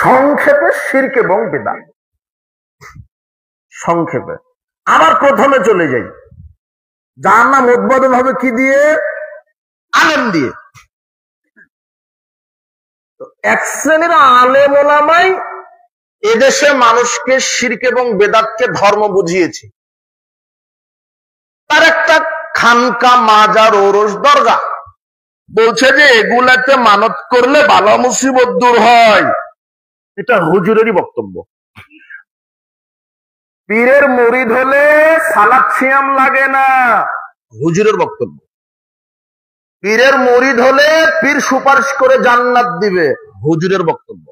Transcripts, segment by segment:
সংক্ষেপে শিরক এবং বিদআত। সংক্ষেপে আবার প্রথমে চলে যাই, যার নাম উদ্বোধন হবে কি দিয়ে? আলেম দিয়ে। এক শ্রেণীর আলেম ওলামাই এদেশে মানুষকে শিরক এবং বেদাতকে ধর্ম বুঝিয়েছে। তার একটা খানকা, মাজার, ওরস, দরগা, বলছে যে এগুলাতে মানত করলে বালা মুসিবত দূর হয়। এটা হুজুরেরই বক্তব্য। পীরের মুরিদ হলে সালাত সিয়াম লাগে না, হুজুরের বক্তব্য। পীরের মুরিদ হলে পীর সুপারিশ করে জান্নাত দিবে, হুজুরের বক্তব্য।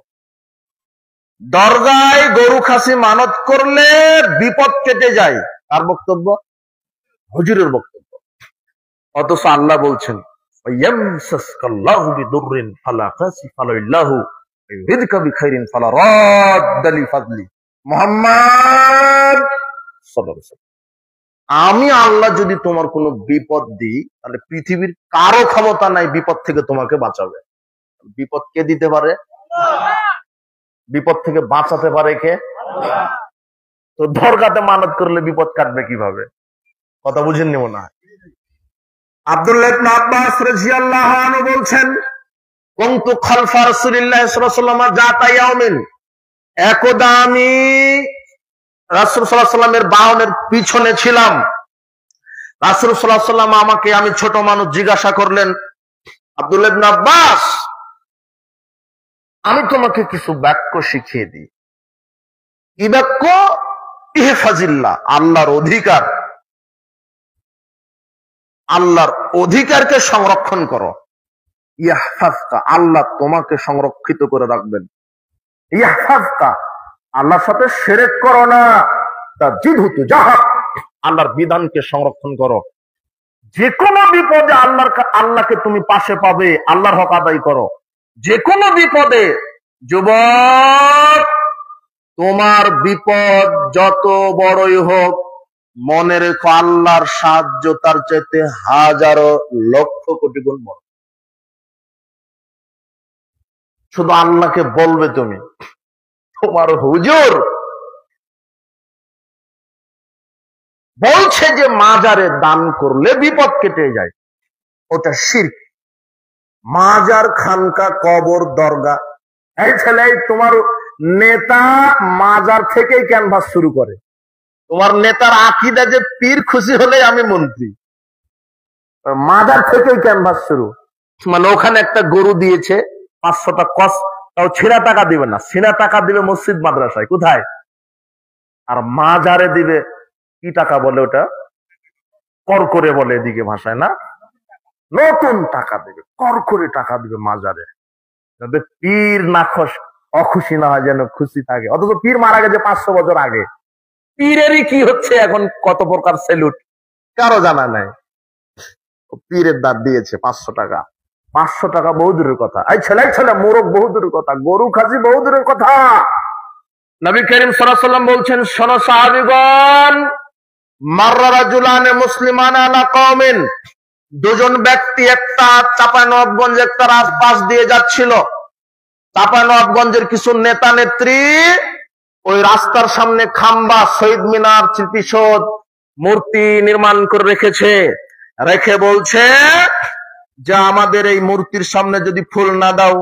দরগায় গরু খাসি মানত করলে বিপদ কেটে যায়, তার বক্তব্য, হুজুরের বক্তব্য। অথচ আল্লাহ বলছেন ইয়ামসাসকাল্লাহু বিদুররিন ফালা কাসিফা লাহু ইউরিদকা বিখাইরিন ফালা রাদ্দা লিফাদলি। মুহাম্মদ সাল্লাল্লাহু আলাইহি ওয়াসাল্লাম, আমি আল্লাহ যদি তোমার কোনো বিপদ দিই, তাহলে পৃথিবীর কারো ক্ষমতা নাই বিপদ থেকে তোমাকে বাঁচাবে। বিপদ কে দিতে পারে? বিপদ থেকে বাঁচাতে পারে কে? তো দরগাতে মানত করলে বিপদ কাটবে কিভাবে? কথা বুঝেননি মনে হয়। আব্দুল্লাহ ইবনে আব্বাস রাদিয়াল্লাহু আনহু বলছেন, কুনতু খালফা রাসূলিল্লাহ সাল্লাল্লাহু আলাইহি ওয়াসাল্লাম যাতা ইয়াউমিন, একদা আমি রাসূল সাল্লাল্লাহু আলাইহি ওয়াসাল্লামের বাহনের পিছনে ছিলাম। রাসূল সাল্লাল্লাহু আলাইহি ওয়াসাল্লাম আমাকে, আমি ছোট মানুষ, জিজ্ঞাসা করলেন, আব্দুল্লাহ ইবনে আব্বাস, আমি তোমাকে কিছু বাক্য শিখিয়ে দিই। কি বাক্য? ইহফাজিল্লাহ, আল্লাহর অধিকার। আল্লাহর অধিকারকে সংরক্ষণ করো। ইয়াহফাজকা, আল্লাহ তোমাকে সংরক্ষিত করে রাখবেন। ইয়াহফাজকা, আল্লাহর সাথে শিরক করো না। তাজিদহু তুজাহাক, আল্লাহর বিধানকে সংরক্ষণ করো। যে কোনো বিপদে আল্লাহকে তুমি পাশে পাবে, আল্লাহর হক আদায় করো। যে কোনো বিপদে, যুবক, তোমার বিপদ যত বড়ই হোক, মনে রেখো আল্লাহর সাহায্য তার চাইতে হাজারো লক্ষ কোটি গুণ বড়। শুধু আল্লাহকে বলবে তুমি, তোমার হুজুর বলছে যে মাজারে দান করলে বিপদ কেটে যায়, ওটা শিরক। মাজার, খানকা, কবর, দরগা। এই ছেলে, তোমার নেতা মাজার থেকেই ক্যানভাস শুরু করে। তোমার নেতার আকীদা যে পীর খুশি হলে আমি মন্ত্রী, মাজার থেকেই ক্যানভাস শুরু। মানে ওখানে একটা গরু দিয়েছে 500 টাকা কস, তাও ছিনা টাকা দিবে না, ছিনা টাকা দিবে মসজিদ মাদ্রাসায়। কোথায়? আর মাজারে দিবে কি টাকা বলে ওটা? কর করে বলে এদিকে ভাষায়, না? নতুন টাকা দেবে, কর করে টাকা দিবে মাজারে, যাতে পীর না অখুশি না হয়, যেন খুশি থাকে। অথচ পীর মারা গেছে 500 বছর আগে। পীরেরই কি হচ্ছে এখন, কত প্রকার সেলুট, কারো জানা নাই। পীরের দাঁত দিয়েছে 500 টাকা। 500 টাকা বহু দূরের কথা। এই ছেলে ছেলে মোরগ বহু দূরের কথা, গরু খাসি বহু দূরের কথা। নবী করিম সাল্লাল্লাহু আলাইহি ওয়াসাল্লাম বলছেন, শোনো সাহাবীগণ, মাররা রাজুলানে মুসলিমান আলা কওমিন, দুজন ব্যক্তি একটা চাঁপাইনবাবগঞ্জ একটা রাজপাশ দিয়ে যাচ্ছিল। চাঁপাইনবাবগঞ্জের কিছু নেতা নেত্রী ওই রাস্তার সামনে খাম্বা, শহীদ মিনার, স্মৃতিসৌধ, মূর্তি নির্মাণ করে রেখেছে। রেখে বলছে যে আমাদের এই মূর্তির সামনে যদি ফুল না দাও,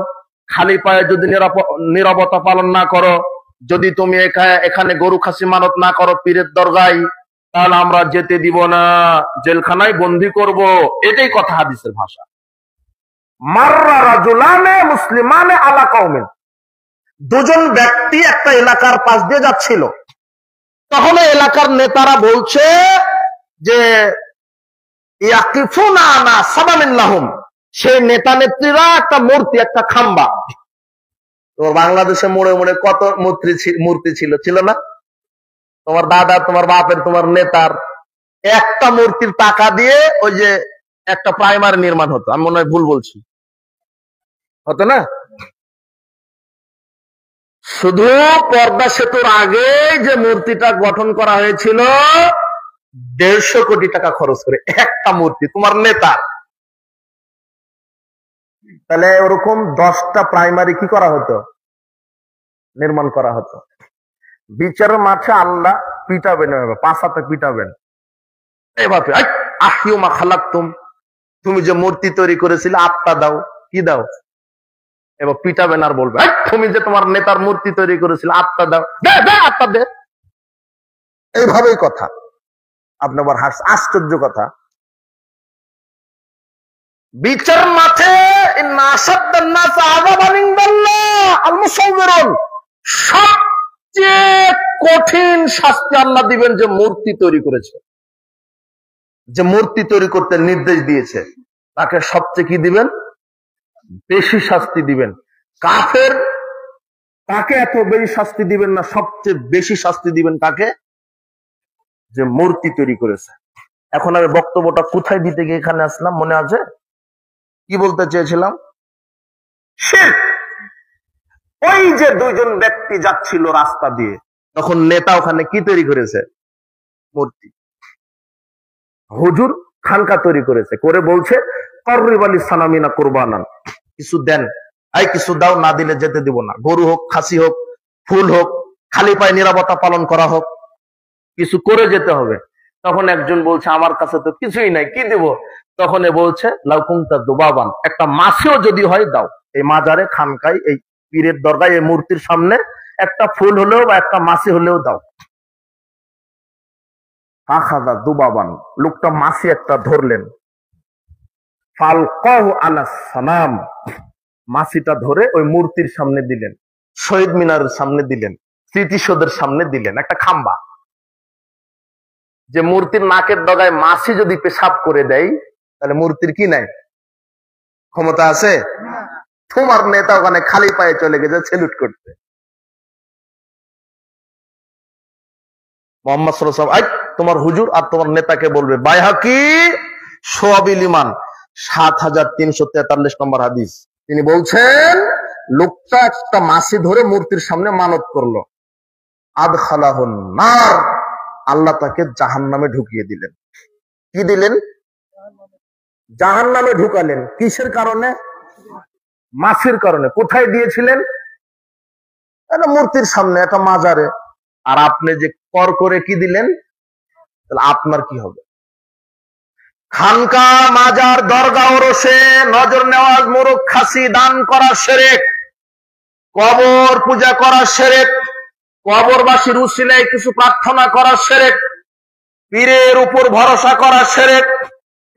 খালি পায়ে যদি নীরবতা পালন না করো, যদি তুমি এখানে গরু খাসি মানত না করো পীরের দরগায়, তাহলে আমরা যেতে দিব না, জেলখানায় বন্দি করব। এটাই কথা, হাদিসের ভাষা। মাররা রাজুলানে মুসলিমানে আলা কওমিন, দুজন ব্যক্তি একটা এলাকার পাশ দিয়ে যাচ্ছিল। তখন এলাকার নেতারা বলছে যে ইয়াকিফুনা আনা সাবামিন লাহুম, সেই নেতা নেত্রীরা একটা মূর্তি, একটা খাম্বা। তো বাংলাদেশে মোড়ে মোড়ে কত মূর্তি ছিল না? তোমার দাদা, তোমার বাপের, তোমার নেতার একটা মূর্তির টাকা দিয়ে ওই যে একটা প্রাইমারি নির্মাণ হতো। আমি মনে হয় ভুল বলছি, হতো না? শুধু পর্দা সেতুর আগে যে মূর্তিটা গঠন করা হয়েছিল 150 কোটি টাকা খরচ করে, একটা মূর্তি তোমার নেতা। তাহলে ওরকম 10টা প্রাইমারি কি করা হতো? নির্মাণ করা হতো। বিচারের মাঠে আল্লাহ পিটাবেন, পাঁচাতে পিটাবেন এভাবে, আহিউমা খালাকতুম, তুমি যে মূর্তি তৈরি করেছিলে আত্মা দাও, কি দাও? এবার পিটাবেন আর বলবে, তুমি যে তোমার নেতার মূর্তি তৈরি করেছিলে আত্মা দাও, দে আত্মা দে। এইভাবেই কথা। আপনি আবার আশ্চর্য কথা, বিচার মাঠে সবচেয়ে কঠিন শাস্তি আল্লাহ দিবেন যে মূর্তি তৈরি করেছে, যে মূর্তি তৈরি করতে নির্দেশ দিয়েছে, তাকে সবচেয়ে কি দিবেন? বেশি শাস্তি দিবেন। কাফের তাকে এত বেশি শাস্তি দিবেন না, সবচেয়ে বেশি শাস্তি দিবেন তাকে যে মূর্তি তৈরি করেছে। এখন আমি বক্তব্যটা কোথায় দিতে গিয়ে এখানে আসলাম মনে আছে? কি বলতে চেয়েছিলাম? শিরক। ওই যে দুইজন ব্যক্তি যাচ্ছিল রাস্তা দিয়ে, তখন নেতা ওখানে কি তৈরি করেছে? মূর্তি। হুজুর খানকা তৈরি করেছে, করে বলছে কর্রিব আলী সানামিনা কুরবানান, কিছু দেন, কিছু দাও, না দিলে যেতে দিব না। গরু হোক, খাসি হোক, ফুল হোক, খালি পায়ে নিরাপত্তা পালন করা হোক, কিছু করে যেতে হবে। তখন একজন বলছে আমার কাছে তো কিছুই নাই, কি দিব? তখন এ বলছে লাউকুমতা দুবাবান, একটা মাছিও যদি হয় দাও। এই মাজারে, খানকায়, এই পীরের দরগায়, এই মূর্তির সামনে একটা ফুল হলেও বা একটা মাছি হলেও দাও। আখাযা দুবাবান, লোকটা মাছি একটা ধরলেন, ফালকাহু আলাস সানাম, মাছিটা ধরে ওই মূর্তির সামনে দিলেন, শহীদ মিনারের সামনে দিলেন, স্মৃতিসৌধের সামনে দিলেন, একটা খাম্বা। যে মূর্তির নাকের ডগায় মাছি যদি পেশাব করে দেয়, তাহলে মূর্তির কি নাই? ক্ষমতা আছে? তোমার নেতা ওখানে খালি পায়ে চলে গেছে সেলুট করতে। মোহাম্মদ সাল্লাল্লাহু আলাইহি ওয়াসাল্লাম তোমার হুজুর আর তোমার নেতাকে বলবে, বাইহাকি সোয়াবিল ঈমান 7343 নম্বর হাদিস, তিনি বলছেন লোকটা একটা মাছি ধরে মূর্তির সামনে মানত করলো, আদখালাহুন নার, আল্লাহ তাকে জাহান্নামে ঢুকিয়ে দিলেন। কি দিলেন? জাহান্নামে ঢুকালেন। কিসের কারণে? মাছির কারণে। কোথায় দিয়েছিলেন? একটা মূর্তির সামনে, একটা মাজারে। আর আপনি যে কর করে কি দিলেন, তাহলে আপনার কি হবে? খানকা, মাজার, দরগা, ওরসে নজর নেওয়াজ, মোরগ, খাসি দান করা শিরক, কবর পূজা করা শিরক, কবরবাসীর উসিলায় কিছু প্রার্থনা করা শিরক, পীরের উপর ভরসা করা শিরক,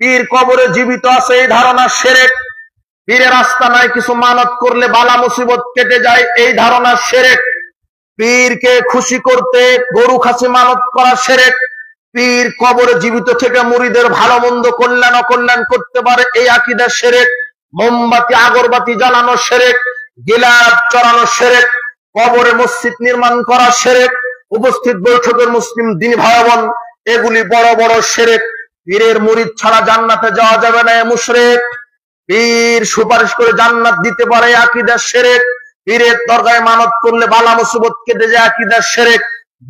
পীর কবরে জীবিত আছে এই ধারণা শিরক, পীরের আস্তানায় কিছু মানত করলে বালা মুসিবত কেটে যায় এই ধারণা শিরক, পীরকে খুশি করতে গরু খাসি মানত করা শিরক, পীর কবরে জীবিত থেকে মুরিদের ভালো মন্দ কল্যাণ অকল্যাণ করতে পারে এই আকীদা শিরক, মোমবাতি আগরবাতি জ্বালানো শিরক, গিলাপ চড়ানো শিরক, কবরে মসজিদ নির্মাণ করা শিরক, উপস্থিত বৈঠকের মুসলিম দ্বীনি ভাই বোন, এগুলি বড় বড় শিরক। পীরের মুরিদ ছাড়া জান্নাতে যাওয়া যাবে না, এ মুশরিক। পীর সুপারিশ করে জান্নাত দিতে পারে আকীদা শিরক। পীরের দরগায় মানত করলে বালা মুসিবত কেটে যায় আকীদা শিরক।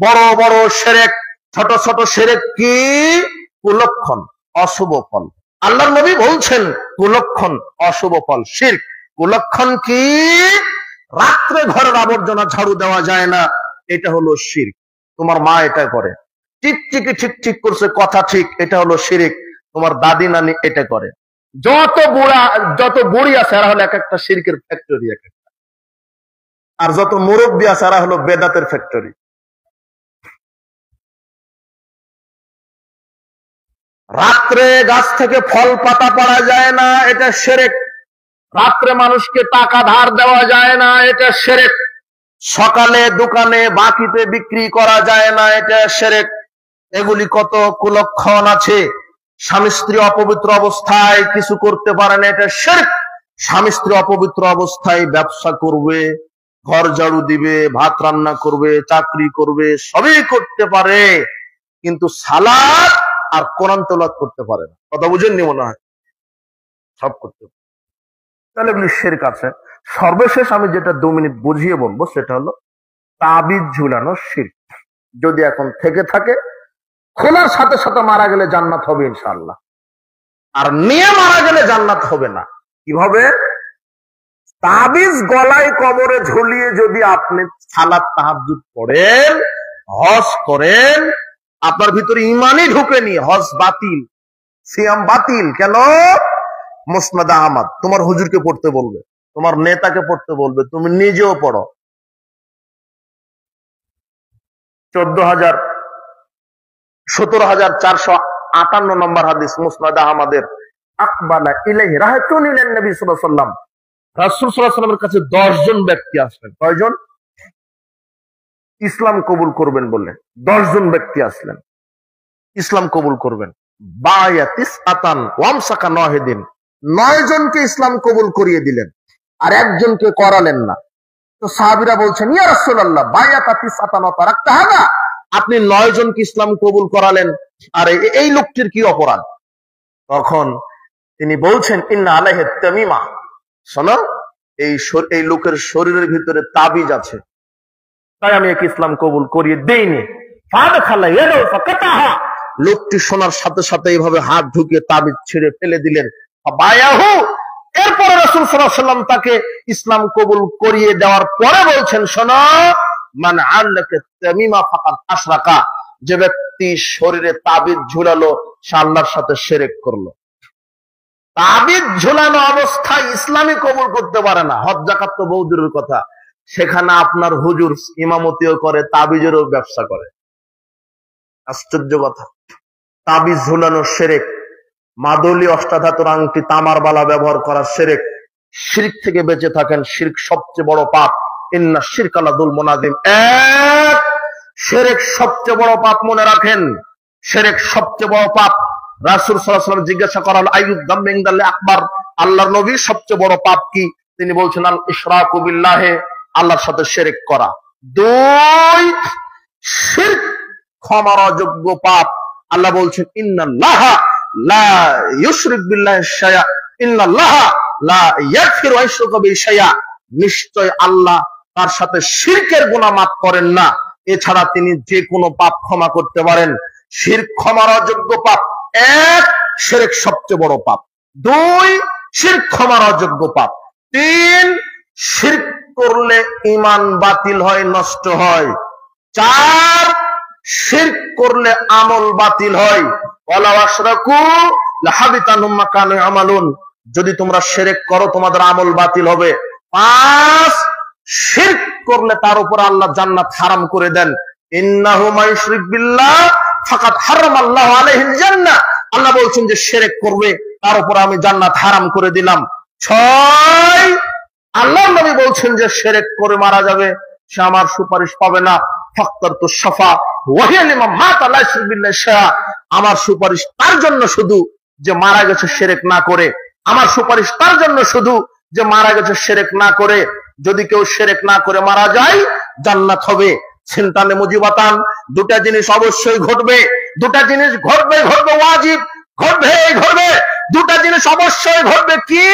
বড় বড় শিরক। ছোট ছোট শিরক কি? কুলক্ষণ, অশুভ ফল। আল্লাহর নবী বলছেন কুলক্ষণ, অশুভ ফল শিরক। কুলক্ষণ কি? রাত্রে ঘরের আবর্জনা ঝাড়ু দেওয়া যায় না, এটা হলো শিরক। তোমার মা এটা করে, টিকটিকি ঠিক ঠিক করছে, কথা ঠিক, এটা হলো শিরক। তোমার দাদি নানি এটা করে। যত বুড়ি আছে এরা হলো এক একটা শিরকের ফ্যাক্টরি, এক একটা। আর যত মুরব্বী আছে এরা হলো বেদাতের ফ্যাক্টরি। রাত্রে গাছ থেকে ফল পাতা পাড়া যায় না, এটা শিরক। রাত্রে মানুষকে টাকা ধার দেওয়া যায় না, এটা শিরক। সকালে দোকানে বাকিতে বিক্রি করা যায় না, এটা শিরক। এগুলি কত কুলক্ষণ আছে। স্বামী স্ত্রী অপবিত্র অবস্থায় কিছু করতে পারে না, এটা শিরক। স্বামী স্ত্রী অপবিত্র অবস্থায় ব্যবসা করবে, ঘর ঝাড়ু দিবে, ভাত রান্না করবে, চাকরি করবে, সবই করতে পারে, কিন্তু সালাত আর কোরআন তেলাওয়াত করতে পারে না। কথা বুঝেননি মনে হয়? সব করতে পারে, তাহলে এগুলি শিরক আছে। সর্বশেষ আমি যেটা 2 মিনিট বুঝিয়ে বলবো সেটা হলো তাবিজ ঝুলানো শিরক। যদি এখন থেকে থাকে, খোলার সাথে সাথে মারা গেলে জান্নাত হবে ইনশাআল্লাহ, আর নিয়ে মারা গেলে জান্নাত হবে না। কিভাবে? তাবিজ গলায় কবরে ঝুলিয়ে যদি আপনি সালাত তাহাজ্জুদ করেন, হজ করেন, আপনার ভিতরে ইমানই ঢুকেনি, হজ বাতিল, সিয়াম বাতিল। কেন? মুসনাদ আহমদ তোমার হুজুরকে পড়তে বলবে, তোমার নেতাকে পড়তে বলবে, তুমি নিজেও পড়ো। 17,458 নম্বর হাদিস মুসনাদ আহমদের। আকবালা ইলাইহি রাহাতুন ইলান নবী সাল্লাল্লাহু আলাইহি ওয়াসাল্লাম, রাসূল সাল্লাল্লাহু আলাইহি ওয়াসাল্লামের কাছে 10 জন ব্যক্তি আসলেন। কয়জন? ইসলাম কবুল করবেন বলে 10 জন ব্যক্তি আসলেন, ইসলাম কবুল করবেন। বায়াতিস আতান ওয়ামসাকা নাহিদিন, 9 জনকে ইসলাম কবুল করিয়ে দিলেন, আর একজনকে করালেন না। তো সাহাবীরা বলছেন, ইয়া রাসূলুল্লাহ বায়াতাতিস আতান ওয়া তারাকতাহা, আপনি 9 জনকে ইসলাম কবুল করালেন, আর এই লোকটির কি অপরাধ? তখন তিনি বলছেন, ইন্না আলাইহি তামিমা, শোনো, এই লোকের শরীরের ভিতরে তাবিজ আছে, তাই আমি একে ইসলাম কবুল করিয়ে দেইনি। ফাদখালা ইয়াদাহু ফাকাতাহা, লোকটি শোনার সাথে সাথে এইভাবে হাত ঢুকিয়ে তাবিজ ছিঁড়ে ফেলে দিলেন। বায়াহু, এরপরে রাসূল সাল্লাল্লাহু আলাইহি ওয়াসাল্লাম তাকে ইসলাম কবুল করিয়ে দেওয়ার পরে বলছেন, শোনো, মান আল্লাকা তামিমা ফাকাদ আশরাকা, যে ব্যক্তি শরীরে তাবিজ ঝুলালো সে আল্লাহর সাথে শিরক করলো। তাবিজ ঝুলানো অবস্থায় ইসলামই কবুল করতে পারে না। হজ যাকাত তো বহু দূরের কথা, সেখানে আপনার হুজুর ইমামতিও করে, তাবিজেরও ব্যবসা করে। আশ্চর্য কথা। তাবিজ ঝুলানো শিরক, মাদুলি অষ্টাধাতুর আংটি তামার বালা ব্যবহার করা শিরক। শিরক থেকে বেঁচে থাকেন, শিরক সবচেয়ে বড় পাপ। ইন্না শিরকা লাযুলমুন আযীম, এক শিরক সবচেয়ে বড় পাপ, মনে রাখেন, শিরক সবচেয়ে বড় পাপ। রাসূল সাল্লাল্লাহু আলাইহি ওয়াসাল্লাম জিজ্ঞাসা করা হলো, আইয়ুদ যামবি ইনদাল্লাহি আকবার, আল্লাহর নবী সবচেয়ে বড় পাপ কি? তিনি বলছেন, আল ইশরাকু বিল্লাহি, আল্লাহর সাথে শিরক করা। 2, শিরক ক্ষমার অযোগ্য পাপ। আল্লাহ বলছেন, ইন্নাল্লাহা লা ইউশরিক বিল্লাহি শাইআ, ইন্নাল্লাহা লা ইয়াগফিরু আইয়ুশরাকা বিহি শাইআ, নিশ্চয় আল্লাহ তার সাথে শিরকের গুনাহ মাফ করেন না, এছাড়া তিনি যে কোনো পাপ ক্ষমা করতে পারেন। শিরক ক্ষমার অযোগ্য পাপ। 1, শিরক সবচেয়ে বড় পাপ। 2, শিরক ক্ষমার অযোগ্য পাপ। 3, শিরক করলে ঈমান বাতিল হয়, নষ্ট হয়। 4, শিরক করলে আমল বাতিল হয়। ওয়ালা আশরাকু লাহাবিতা আনহুম মা কানু ইয়ামালুন, যদি তোমরা শিরক করো তোমাদের আমল বাতিল হবে। 5, শিরক করলে তার উপর আল্লাহ জান্নাত হারাম করে দেন। ইন্নাহু মান ইউশরিক বিল্লাহ ফাকাদ হারামাল্লাহু আলাইহিল জান্নাহ, আল্লাহ বলছেন যে শিরক করবে তার উপর আমি জান্নাত হারাম করে দিলাম। 6, আল্লাহর নবী বলছেন যে শিরক করে মারা যাবে সে আমার সুপারিশ পাবে না। ফাক্তারতু শাফা ওয়া হিয়া লিমান মাতা লা ইউশরিক বিল্লাহি শাইআ, আমার সুপারিশ তার জন্য শুধু যে মারা গেছে শিরক না করে, আমার সুপারিশ তার জন্য শুধু যে মারা গেছে শিরক না করে। যদি কেউ শিরক না করে মারা যায় জান্নাত হবে। সিনতানে মুজিবাতান, দুটা জিনিস অবশ্যই ঘটবে, দুটা জিনিস ঘটবে, ঘটবে ওয়াজিব, ঘটবে ঘটবে, দুটা জিনিস অবশ্যই ঘটবে। কি?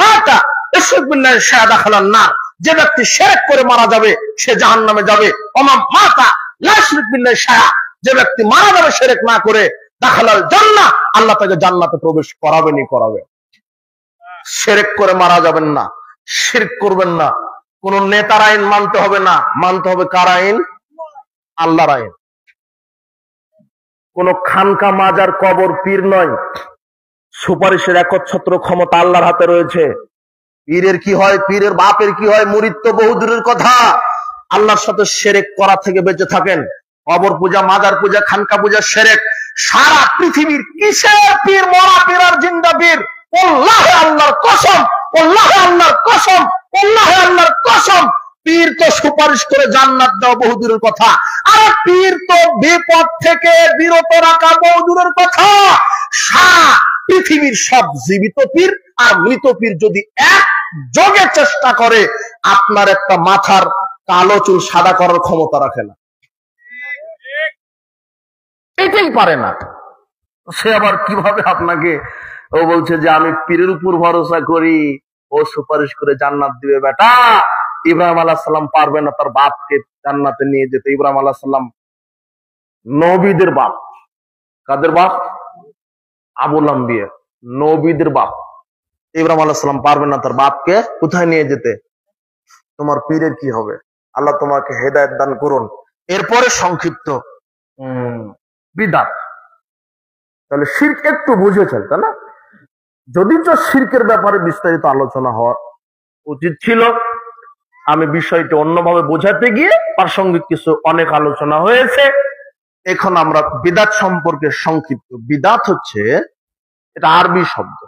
মাতা ইউশরিক বিল্লাহি শাইআ দাখালান নার, যে ব্যক্তি শিরক করে মারা যাবে সে জাহান্নামে যাবে। ওমা মাতা লা ইউশরিক বিল্লাহি শাইআ, যে ব্যক্তি মারা যাবে শিরক না করে দাখালাল জান্নাহ, আল্লাহ তাকে জান্নাতে প্রবেশ করাবেনই করাবে। শিরক করে মারা যাবেন না, শিরক করবেন না। কোন নেতার আইন মানতে হবে না, মানতে হবে কার আইন? আল্লাহর আইন। কোন খানকা, মাজার, কবর, পীর নয়। সুপারিশের একচ্ছত্র ক্ষমতা আল্লাহর হাতে রয়েছে। পীরের কি হয়, পীরের বাপের কি হয়, মুরিদ তো বহু দূরের কথা। আল্লাহর সাথে শিরক করা থেকে বেঁচে থাকেন। কবর পূজা, মাজার পূজা, খানকা পূজা শিরক। সারা পৃথিবীর কিসের পীর, মরা পীর আর জিন্দা পীর? আল্লাহে আল্লাহর কসম, আল্লাহে আল্লাহর কসম, আল্লাহে আল্লাহর কসম, পীর তো সুপারিশ করে জান্নাত দেওয়া বহু দূরের কথা, আর পীর তো বিপদ থেকে বিরত রাখা বহু দূরের কথা। সারা পৃথিবীর সব জীবিত পীর আর মৃত পীর যদি এক যোগে চেষ্টা করে, আপনার একটা মাথার কালো চুল সাদা করার ক্ষমতা রাখে না, এটাই পারে না। সে আবার কিভাবে আপনাকে, ও বলছে যে আমি পীরের উপর ভরসা করি, ও সুপারিশ করে জান্নাত দিবে। বেটা, ইব্রাহিম আলাইহিস সালাম পারবে না তার বাপকে জান্নাতে নিয়ে যেতে। ইব্রাহিম আলাইহিস সালাম নবীদের বাপ। কাদের বাপ? আবুল আম্বিয়া, নবীদের বাপ। ইব্রাহিম আলাইহিস সালাম পারবেন না তার বাপকে কোথায় নিয়ে যেতে? তোমার পীরের কি হবে? আল্লাহ তোমাকে হেদায়েত দান করুন। এরপরে সংক্ষিপ্ত বিদআত। তাহলে শিরক একটু বুঝেছেন, তাই না? যদি তো শিরকের ব্যাপারে বিস্তারিত আলোচনা হওয়া উচিত ছিল, আমি বিষয়টি অন্যভাবে বোঝাতে গিয়ে প্রাসঙ্গিক কিছু অনেক আলোচনা হয়েছে। এখন আমরা বিদআত সম্পর্কে সংক্ষিপ্ত। বিদআত হচ্ছে, এটা আরবি শব্দ,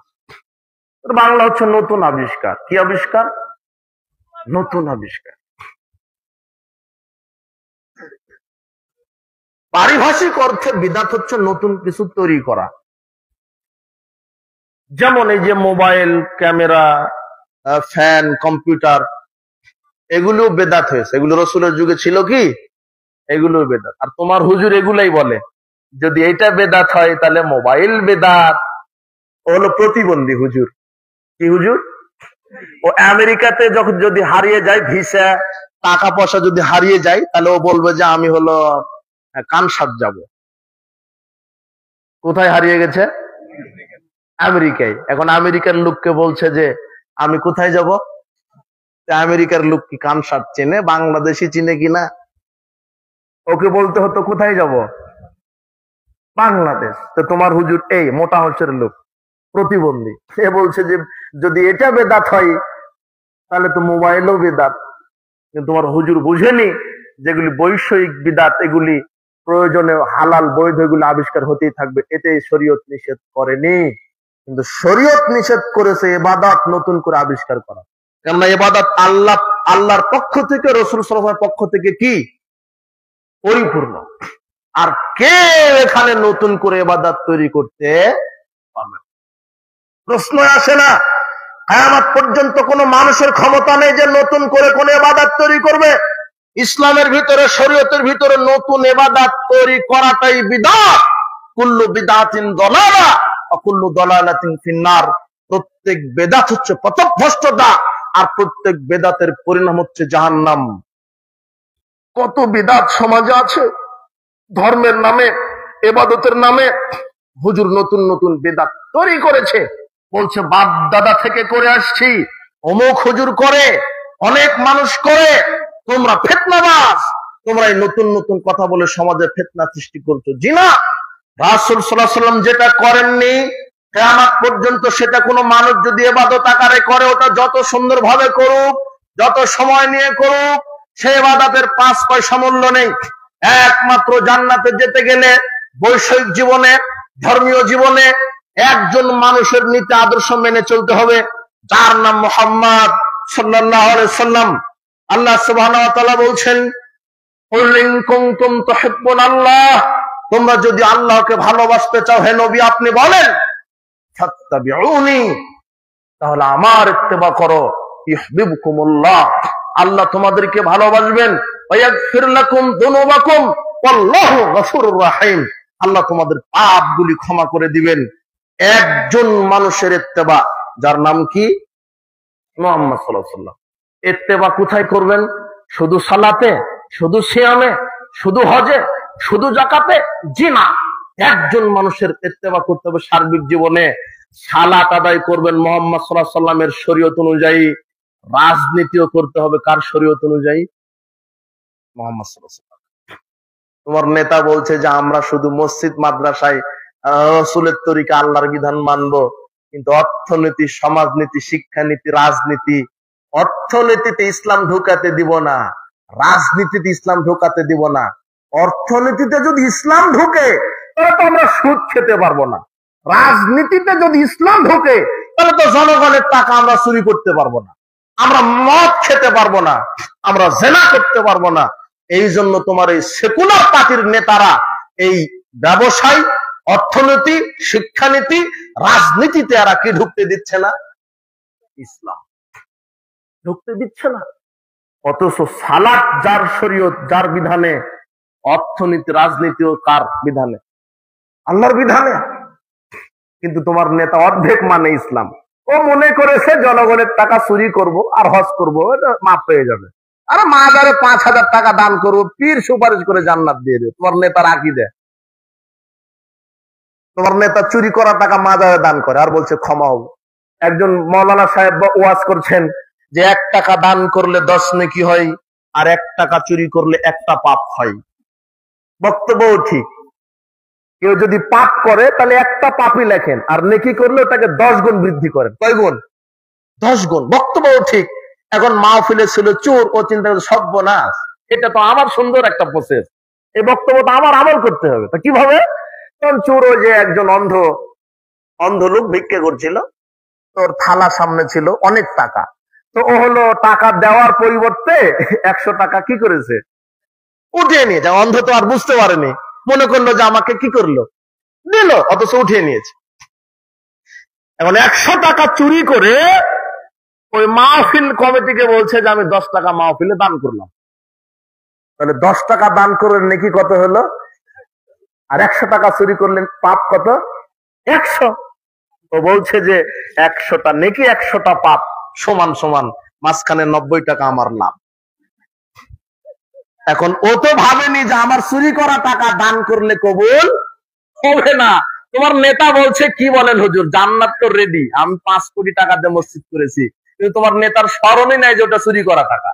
বাংলা হচ্ছে নতুন আবিষ্কার। কি আবিষ্কার? নতুন আবিষ্কার। পারিভাষিক অর্থে বিদআত হচ্ছে নতুন কিছু তৈরি করা। যেমন এই যে মোবাইল, ক্যামেরা, ফ্যান, কম্পিউটার, এগুলো বেদাত হয়েছে। এগুলো রাসূলের যুগে ছিল কি? এগুলো বেদাত। আর তোমার হুজুর এগুলাই বলে, যদি এটা বেদাত হয় তাহলে মোবাইল বেদাত। ও হলো প্রতিবন্ধী হুজুর। কি হুজুর? ও আমেরিকাতে যখন যদি হারিয়ে যায়, ভিসা, টাকা পয়সা যদি হারিয়ে যায়, তাহলে ও বলবে যে আমি হলো কানসাদ যাব। কোথায় হারিয়ে গেছে? আমেরিকায়। এখন আমেরিকার লোককে বলছে যে আমি কোথায় যাব? আমেরিকার লোক কি কানসাদ চেনে? বাংলাদেশি চিনে কিনা? ওকে বলতে হতো কোথায় যাব? বাংলাদেশ। তো তোমার হুজুর এই মোটা হচ্ছের লোক, প্রতিবন্ধী, সে বলছে যে যদি এটা বেদাত হয় তাহলে তো মোবাইলও বেদাত। কিন্তু তোমার হুজুর বুঝেনি যেগুলি বৈষয়িক বিদাত, এগুলি প্রয়োজনে হালাল বৈধ, এগুলি আবিষ্কার হতেই থাকবে, এতে শরীয়ত নিষেধ করেনি। কিন্তু শরীয়ত নিষেধ করেছে ইবাদত নতুন করে আবিষ্কার করা। কেননা ইবাদত আল্লাহর পক্ষ থেকে, রাসূল সাল্লাল্লাহু আলাইহি ওয়াসাল্লামের পক্ষ থেকে কি? পরিপূর্ণ। আর কে এখানে নতুন করে ইবাদত তৈরি করতে পারবে? প্রশ্ন আসে না। কিয়ামত পর্যন্ত কোনো মানুষের ক্ষমতা নেই যে নতুন করে কোন ইবাদত তৈরি করবে। ইসলামের ভিতরে, শরীয়তের ভিতরে নতুন ইবাদত তৈরি করাটাই বিদআত। কুল্লু বিদআতিন দালালা ওয়া কুল্লু দালালাতিন ফিন্নার। প্রত্যেক বেদাত হচ্ছে পথভ্রষ্টতা, আর প্রত্যেক বেদাতের পরিণাম হচ্ছে জাহান্নাম। কত বিদআত সমাজে আছে। ধর্মের নামে, ইবাদতের নামে হুজুর নতুন নতুন বিদআত তৈরি করেছে। বলছে বাপ দাদা থেকে করে আসছি, অমুক হুজুর করে, অনেক মানুষ করে, তোমরা ফিতনাবাজ, তোমরা এই নতুন নতুন কথা বলে সমাজে ফিতনা সৃষ্টি করছো। জি না, রাসূল সাল্লাল্লাহু আলাইহি ওয়াসাল্লাম যেটা করেননি, কিয়ামত পর্যন্ত সেটা কোনো মানুষ যদি ইবাদত আকারে করে, ওটা যত সুন্দরভাবে করুক, যত সময় নিয়ে করুক, সেই ইবাদতের 5 পয়সা মূল্য নেই। একমাত্র জান্নাতে যেতে গেলে বৈষয়িক জীবনে, ধর্মীয় জীবনে একজন মানুষের নীতি আদর্শ মেনে চলতে হবে, যার নাম মুহাম্মদ সাল্লাল্লাহু আলাইহি ওয়াসাল্লাম। আল্লাহ সুবহানাহু ওয়া তাআলা বলছেন, কুল ইন কুনতুম তুহিব্বুনাল্লাহ, তোমরা যদি আল্লাহকে ভালোবাসতে চাও, হে নবী আপনি বলেন, ফাত্তাবিউনি, তাহলে আমার ইত্তেবা করো, ইউহিব্বুকুমুল্লাহ, আল্লাহ তোমাদেরকে ভালোবাসবেন, ওয়া ইয়াগফির লাকুম যুনুবাকুম ওয়াল্লাহু গফুরুর রহিম, আল্লাহ তোমাদের পাপগুলি ক্ষমা করে দিবেন। একজন মানুষের ইত্তেবা, যার নাম কি? মুহাম্মদ সাল্লাল্লাহু আলাইহি ওয়াসাল্লাম। ইত্তেবা কোথায় করবেন? শুধু সালাতে, শুধু সিয়ামে, শুধু হজে, শুধু যাকাতে? জি না, একজন মানুষের ইত্তেবা করতে হবে সার্বিক জীবনে। সালাত আদায় করবেন মুহাম্মদ সাল্লাল্লাহু আলাইহি ওয়াসাল্লামের শরীয়ত অনুযায়ী, রাজনীতিও করতে হবে কার শরীয়ত অনুযায়ী? মুহাম্মদ সাল্লাল্লাহু আলাইহি ওয়াসাল্লাম। তোমার নেতা বলছে যে আমরা শুধু মসজিদ মাদ্রাসায় রাসূলের তরিকা, আল্লাহর বিধান মানবো, কিন্তু অর্থনীতি, সমাজনীতি, শিক্ষানীতি, রাজনীতি, অর্থনীতিতে ইসলাম ঢোকাতে দিব না, রাজনীতিতে ইসলাম ঢোকাতে দিব না। অর্থনীতিতে যদি ইসলাম ঢোকে তাহলে তো আমরা সুদ খেতে পারবো না, রাজনীতিতে যদি ইসলাম ঢোকে তাহলে তো জনগণের টাকা আমরা চুরি করতে পারবো না, আমরা মদ খেতে পারবো না, আমরা জেনা করতে পারবো না। এই জন্য তোমার এই সেকুলার পার্টির নেতারা এই ব্যবসায়, অর্থনীতি, শিক্ষানীতি, রাজনীতিতে এরা কি ঢুকতে দিচ্ছে না? ইসলাম ঢুকতে দিচ্ছে না। অথচ সালাত যার শরীয়ত, যার বিধানে, অর্থনীতি, রাজনীতিও কার বিধানে? আল্লাহর বিধানে। কিন্তু তোমার নেতা অর্ধেক মানে ইসলাম। ও মনে করেছে জনগণের টাকা চুরি করব আর হজ করব, এটা মাফ হয়ে যাবে। আরে মাজারে 5,000 টাকা দান করবো, পীর সুপারিশ করে জান্নাত দিয়ে দেবে। তোমার নেতার আকীদা। তোমার নেতা চুরি করা টাকা মাজারে দান করে আর বলছে ক্ষমা হবে। একজন মৌলানা সাহেব ওয়াজ করছেন যে 1 টাকা দান করলে 10 নেকি হয়, আর 1 টাকা চুরি করলে 1টা পাপ হয়। বক্তব্যও ঠিক। কেউ যদি পাপ করে তাহলে 1টা পাপই লেখেন, আর নেকি করলে ওটাকে 10 গুণ বৃদ্ধি করেন। কয় গুণ? 10 গুণ। বক্তব্যও ঠিক। এখন মাহফিলে ছিল চোর, ও চিন্তা করে সর্বনাশ, এটা তো আমার সুন্দর একটা প্রসেস, এই বক্তব্যটা আমার আমল করতে হবে। তো কিভাবে? তখন চোর, ওই যে একজন অন্ধ লোক ভিক্ষা করছিল, তোর থালা সামনে ছিল অনেক টাকা, তো ও হলো টাকা দেওয়ার পরিবর্তে 100 টাকা কি করেছে, উঠিয়ে নিয়ে যায়। অন্ধ তো আর বুঝতে পারেনি, মনে করলো যে আমাকে কি করলো, দিল, অথচ উঠিয়ে নিয়েছে। এখন 100 টাকা চুরি করে ওই মাহফিল কমিটিকে বলছে যে আমি 10 টাকা মাহফিলে দান করলাম। তাহলে 10 টাকা দান করলেন নাকি কত হলো, আর 100 টাকা চুরি করলেন পাপ কত, 100। ও বলছে যে 100টা নেকি 100টা পাপ সমান সমান, মাঝখানে 90 টাকা আমার লাভ। এখন ও তো ভাবেনি যে আমার চুরি করা টাকা দান করলে কবুল হবে না। তোমার নেতা বলছে কি বলেন হুজুর, জান্নাত তো রেডি, আমি 5 কোটি টাকা দিয়ে মসজিদ করেছি, কিন্তু তোমার নেতার স্মরণই নাই যে ওটা চুরি করা টাকা।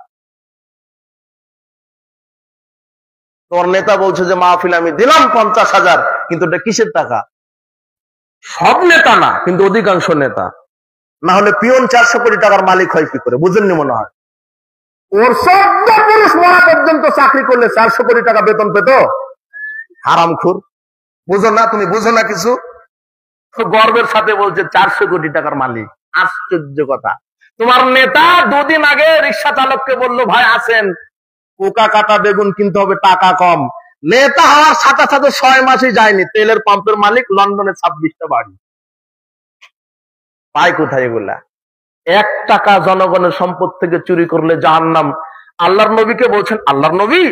তোমার নেতা বলছে যে মাহফিলে আমি দিলাম 50,000, কিন্তু এটা কিসের টাকা? সব নেতা না, কিন্তু অধিকাংশ নেতা। না হলে পিয়ন 400 কোটি টাকার মালিক হয় কি করে, বুঝেননি মনে হয়? ওর 14 পুরুষ মরা পর্যন্ত চাকরি করলে 400 কোটি টাকা বেতন পেত। হারামখোর, বুঝো না, তুমি বুঝো না কিছু। গর্বের সাথে বলছে 400 কোটি টাকার মালিক। আশ্চর্য কথা। তোমার নেতা 2 দিন আগে রিক্সা চালককে বললো, ভাই আসেন, পোকা কাটা বেগুন কিনতে হবে, টাকা কম। নেতা হওয়ার সাথে সাথে 6 মাসই যায়নি, তেলের পাম্পের মালিক, লন্ডনে 26টা বাড়ি। পায় কোথায় এগুলা? 1 টাকা জনগণের সম্পদ থেকে চুরি করলে জাহান্নাম। আল্লাহর নবীকে বলছেন, আল্লাহর নবী,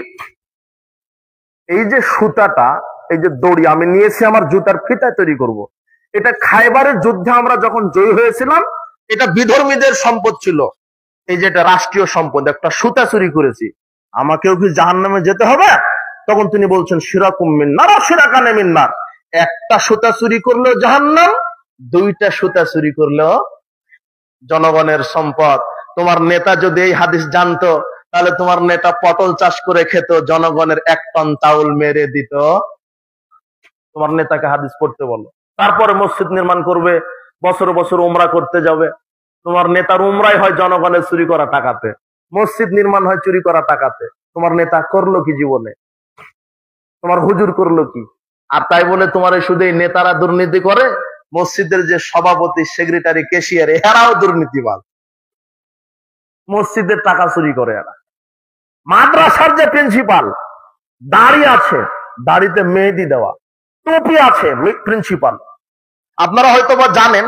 এই যে সুতাটা, এই যে দড়ি আমি নিয়েছি আমার জুতার ফিতায় তৈরি করব, এটা খায়বারের যুদ্ধে আমরা যখন জয়ী হয়েছিলাম, এটা বিধর্মীদের সম্পদ ছিল, এই যে এটা রাষ্ট্রীয় সম্পদ, একটা সুতা চুরি করেছি, আমাকেও কি জাহান্নামে যেতে হবে? তখন তিনি বলছেন, শিরাকুম মিন্নার শিরাকানে মিন্নার। একটা সুতা চুরি করলেও জাহান্নাম, 2টা সুতা চুরি করলেও জনগণের সম্পদ। তোমার নেতা যদি এই হাদিস জানতো, তাহলে তোমার নেতা পটল চাষ করে খেত, জনগণের 1 টন চাউল মেরে দিত। তোমার নেতাকে হাদিস পড়তে বলো। তারপরে মসজিদ নির্মাণ করবে, বছর বছর উমরা করতে যাবে। তোমার নেতার উমরাই হয় জনগণের চুরি করা টাকাতে, মসজিদ নির্মাণ হয় চুরি করা টাকাতে। তোমার নেতা করলো কি জীবনে? তোমার হুজুর করলো কি? আর তাই বলে তোমার শুধু এই নেতারা দুর্নীতি করে, মসজিদের যে সভাপতি, সেক্রেটারি, ক্যাশিয়ার, এরাও দুর্নীতিবাজ, মসজিদের টাকা চুরি করে এরা। মাদ্রাসার যে প্রিন্সিপাল, দাড়ি আছে, দাড়িতে মেহেদি দেওয়া, টুপি আছে, প্রিন্সিপাল। আপনারা হয়তো বা জানেন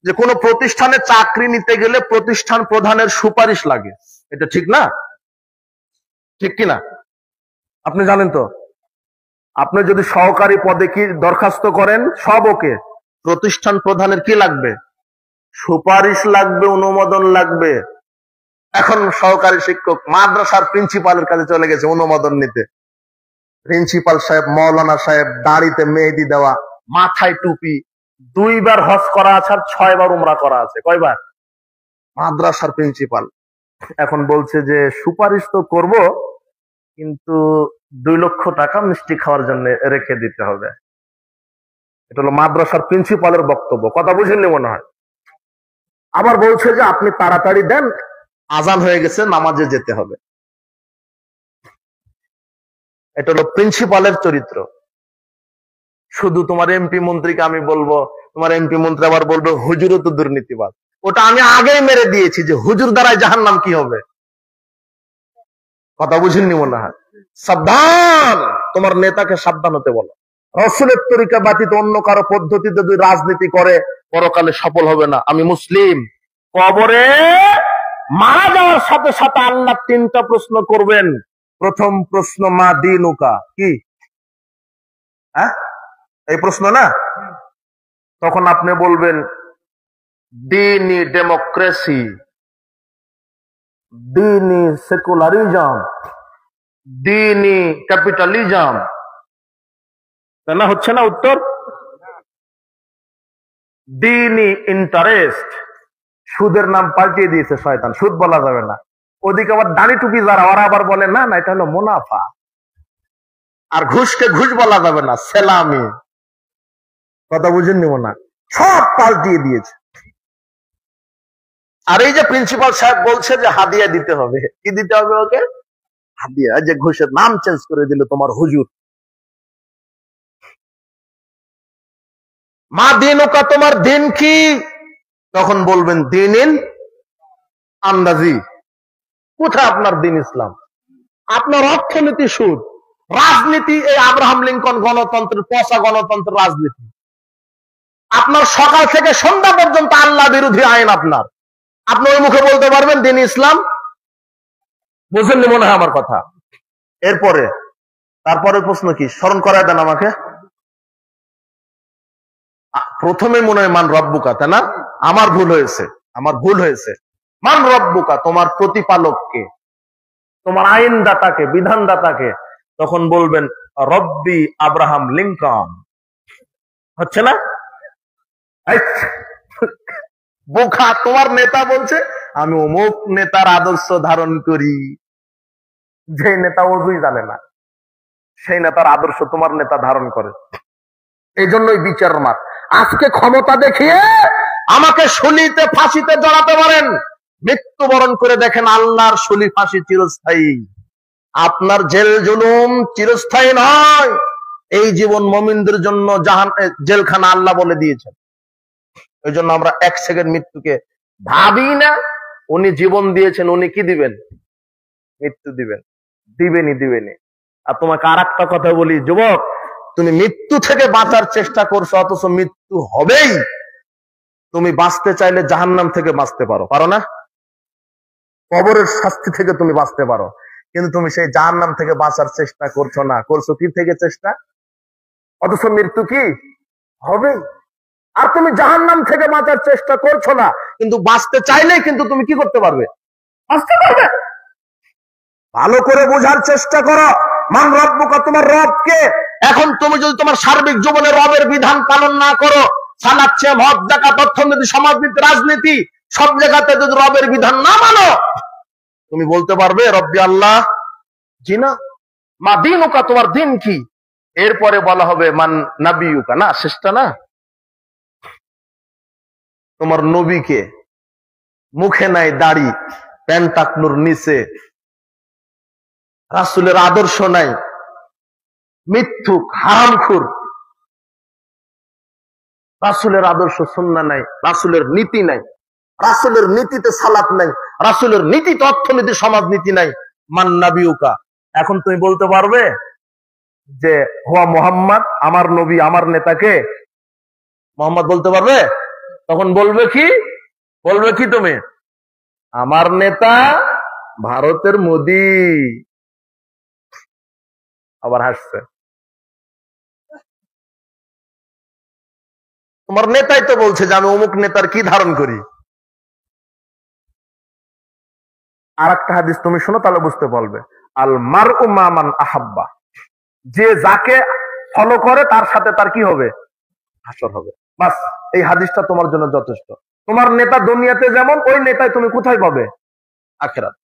যে কোন প্রতিষ্ঠানে চাকরি নিতে গেলে প্রতিষ্ঠান প্রধানের সুপারিশ লাগে, এটা ঠিক না? ঠিক কিনা? আপনি জানেন তো? আপনি যদি সহকারী পদে কি দরখাস্ত করেন, সব ওকে, প্রতিষ্ঠান প্রধানের কি লাগবে? সুপারিশ লাগবে, অনুমোদন লাগবে। এখন সহকারী শিক্ষক মাদ্রাসার প্রিন্সিপালের কাছে চলে গেছে অনুমোদন নিতে। প্রিন্সিপাল সাহেব, মৌলানা সাহেব, দাড়িতে মেহেদি দেওয়া, মাথায় টুপি, 2 বার হজ করা আছে আর 6 বার উমরা করা আছে। কয়বার? মাদ্রাসার প্রিন্সিপাল। এখন বলছে যে সুপারিশ তো করব, কিন্তু 2 লক্ষ টাকা মিষ্টি খাওয়ার জন্য রেখে দিতে হবে। এটা হলো মাদ্রাসার প্রিন্সিপালের বক্তব্য। কথা বুঝেননি মনে হয়? আবার বলছে যে আপনি তাড়াতাড়ি দেন, আজান হয়ে গেছে, নামাজে যেতে হবে। এটা হলো প্রিন্সিপালের চরিত্র। শুধু তোমার এমপি মন্ত্রীকে আমি বলবো, তোমার এমপি মন্ত্রী আবার বলবে হুজুরও তো দুর্নীতিবাজ। ওটা আমি আগেই মেরে দিয়েছি যে হুজুর দ্বারাই জাহান্নাম কি হবে। কথা বুঝেননি মনে হয়? সাবধান, তোমার নেতাকে সাবধান হতে বলো। রসুলের তরিকা ব্যতীত অন্য কারো পদ্ধতিতে যদি রাজনীতি করে, পরকালে সফল হবে না। আমি মুসলিম। কবরে মারা যাওয়ার সাথে সাথে আল্লাহ 3টা প্রশ্ন করবেন। প্রথম প্রশ্ন, মা দিনুকা, কি? হ্যাঁ, এই প্রশ্ন না? তখন আপনি বলবেন দিনী ডেমোক্রেসি, দিনী সেকুলারিজম, দিনী ক্যাপিটালিজম। না হচ্ছে না উত্তর? দিনই ইন্টারেস্ট, সুদের নাম পাল্টিয়ে দিয়েছে শয়তান, সুদ বলা যাবে না। ওদিকে আবার দাড়ি টুপি যারা, ওরা আবার বলে না না এটা হলো মুনাফা। আর ঘুষকে ঘুষ বলা যাবে না, সেলামি। কথা বুঝেন নিব না, সব পাল্টিয়ে দিয়েছে। আর এই যে প্রিন্সিপাল সাহেব বলছে যে হাদিয়া দিতে হবে, কি দিতে হবে ওকে? হাদিয়া। যে ঘুষের নাম চেঞ্জ করে দিল তোমার হুজুর। মা দিনুকা, তোমার দিন কি? তখন বলবেন দিন আন্দাজি। কোথায় আপনার দিন ইসলাম? আপনার অর্থনীতি সুদ, রাজনীতি এই আব্রাহাম লিঙ্কন গণতন্ত্রের পচা গণতন্ত্রের রাজনীতি। আপনার সকাল থেকে সন্ধ্যা পর্যন্ত আল্লাহ বিরোধী আইন। আপনার আপনি ওই মুখে বলতে পারবেন দিন ইসলাম? বুঝলেন মনে হয় আমার কথা? এরপরে তারপরে প্রশ্ন কি, স্মরণ করায় দেন আমাকে। প্রথমে মনে হয় মান রব্বুকা, তাই না? আমার ভুল হয়েছে। মান রব্বুকা, তোমার প্রতিপালককে, তোমার আইনদাতাকে, বিধানদাতাকে। তখন বলবেন রব্বি আব্রাহাম লিঙ্কন। হচ্ছে না? বোকা, তোমার নেতা বলছে আমি অমুক নেতার আদর্শ ধারণ করি। যে নেতা ওজুই জানে না, সেই নেতার আদর্শ তোমার নেতা ধারণ করে। এই জন্যই বিচার মাঠ। আজকে ক্ষমতা দেখিয়ে আমাকে শুলিতে ফাঁসিতে জড়াতে পারেন, মৃত্যুবরণ করে দেখেন আল্লাহর শুলি ফাঁসি চিরস্থায়ী। আপনার জেল জুলুম চিরস্থায়ী নয়। এই জীবন মুমিনদের জন্য জেলখানা আল্লাহ বলে দিয়েছেন। ওই জন্য আমরা এক সেকেন্ড মৃত্যুকে ভাবি না। উনি জীবন দিয়েছেন, উনি কি দিবেন? মৃত্যু দিবেন, দিবেনি। আর তোমাকে আর একটা কথা বলি যুবক, তুমি মৃত্যু থেকে বাঁচার চেষ্টা করছো, অথচ মৃত্যু হবেই। তুমি বাঁচতে চাইলে জাহান্নাম থেকে বাঁচতে পারো না? কবরের শাস্তি থেকে তুমি বাঁচতে পারো, কিন্তু তুমি সেই জাহান্নাম থেকে বাঁচার চেষ্টা করছো না। করছো কি থেকে চেষ্টা? অথচ মৃত্যু কি হবেই। আর তুমি জাহান্নাম থেকে বাঁচার চেষ্টা করছো না, কিন্তু বাঁচতে চাইলেই কিন্তু তুমি কি করতে পারবে? বাঁচতে পারবে। ভালো করে বোঝার চেষ্টা করো। মান রব্বুকা, তোমার রবকে। এখন তুমি যদি তোমার সার্বিক জীবনে রবের বিধান পালন না করো, সালাত, সিয়াম, হজ, যাকাত, অর্থনীতি, সমাজনীতি, রাজনীতি, সব জায়গাতে যদি রবের বিধান না মানো, তুমি বলতে পারবে রব্বি আল্লাহ? জি না। মা দিনুকা, তোমার দিন কি? এরপরে বলা হবে মান নাবিয়ুকা, না শেষটা না? তোমার নবীকে। মুখে নাই দাড়ি, প্যান্ট টাকনুর নিচে, রাসূলের আদর্শ নাই, মিথ্যুক, হারামখোর, রাসূলের আদর্শ সুন্নাহ নাই, রাসূলের নীতি নাই, রাসূলের নীতিতে সালাত নাই, রাসূলের নীতিতে অর্থনীতি, সমাজনীতি নাই। মান নাবিয়ুকা। এখন তুমি বলতে পারবে যে হুয়া মুহাম্মদ, আমার নবী, আমার নেতাকে মুহাম্মদ বলতে পারবে? তখন বলবে কি তুমি? আমার নেতা ভারতের মোদি। আবার হাসছে। তোমার নেতাই তো বলছে যে আমি অমুক নেতার কি ধারণ করি। আর একটা হাদিস তুমি শোনো, তাহলে বুঝতে পারবে। আল মারউ মা মান আহাব্বা, যে যাকে ফলো করে তার সাথে তার কি হবে? হাসর হবে। বাস, এই হাদিসটা তোমার জন্য যথেষ্ট। তোমার নেতা দুনিয়াতে যেমন, ওই নেতায় তুমি কোথায় পাবে? আখিরাত।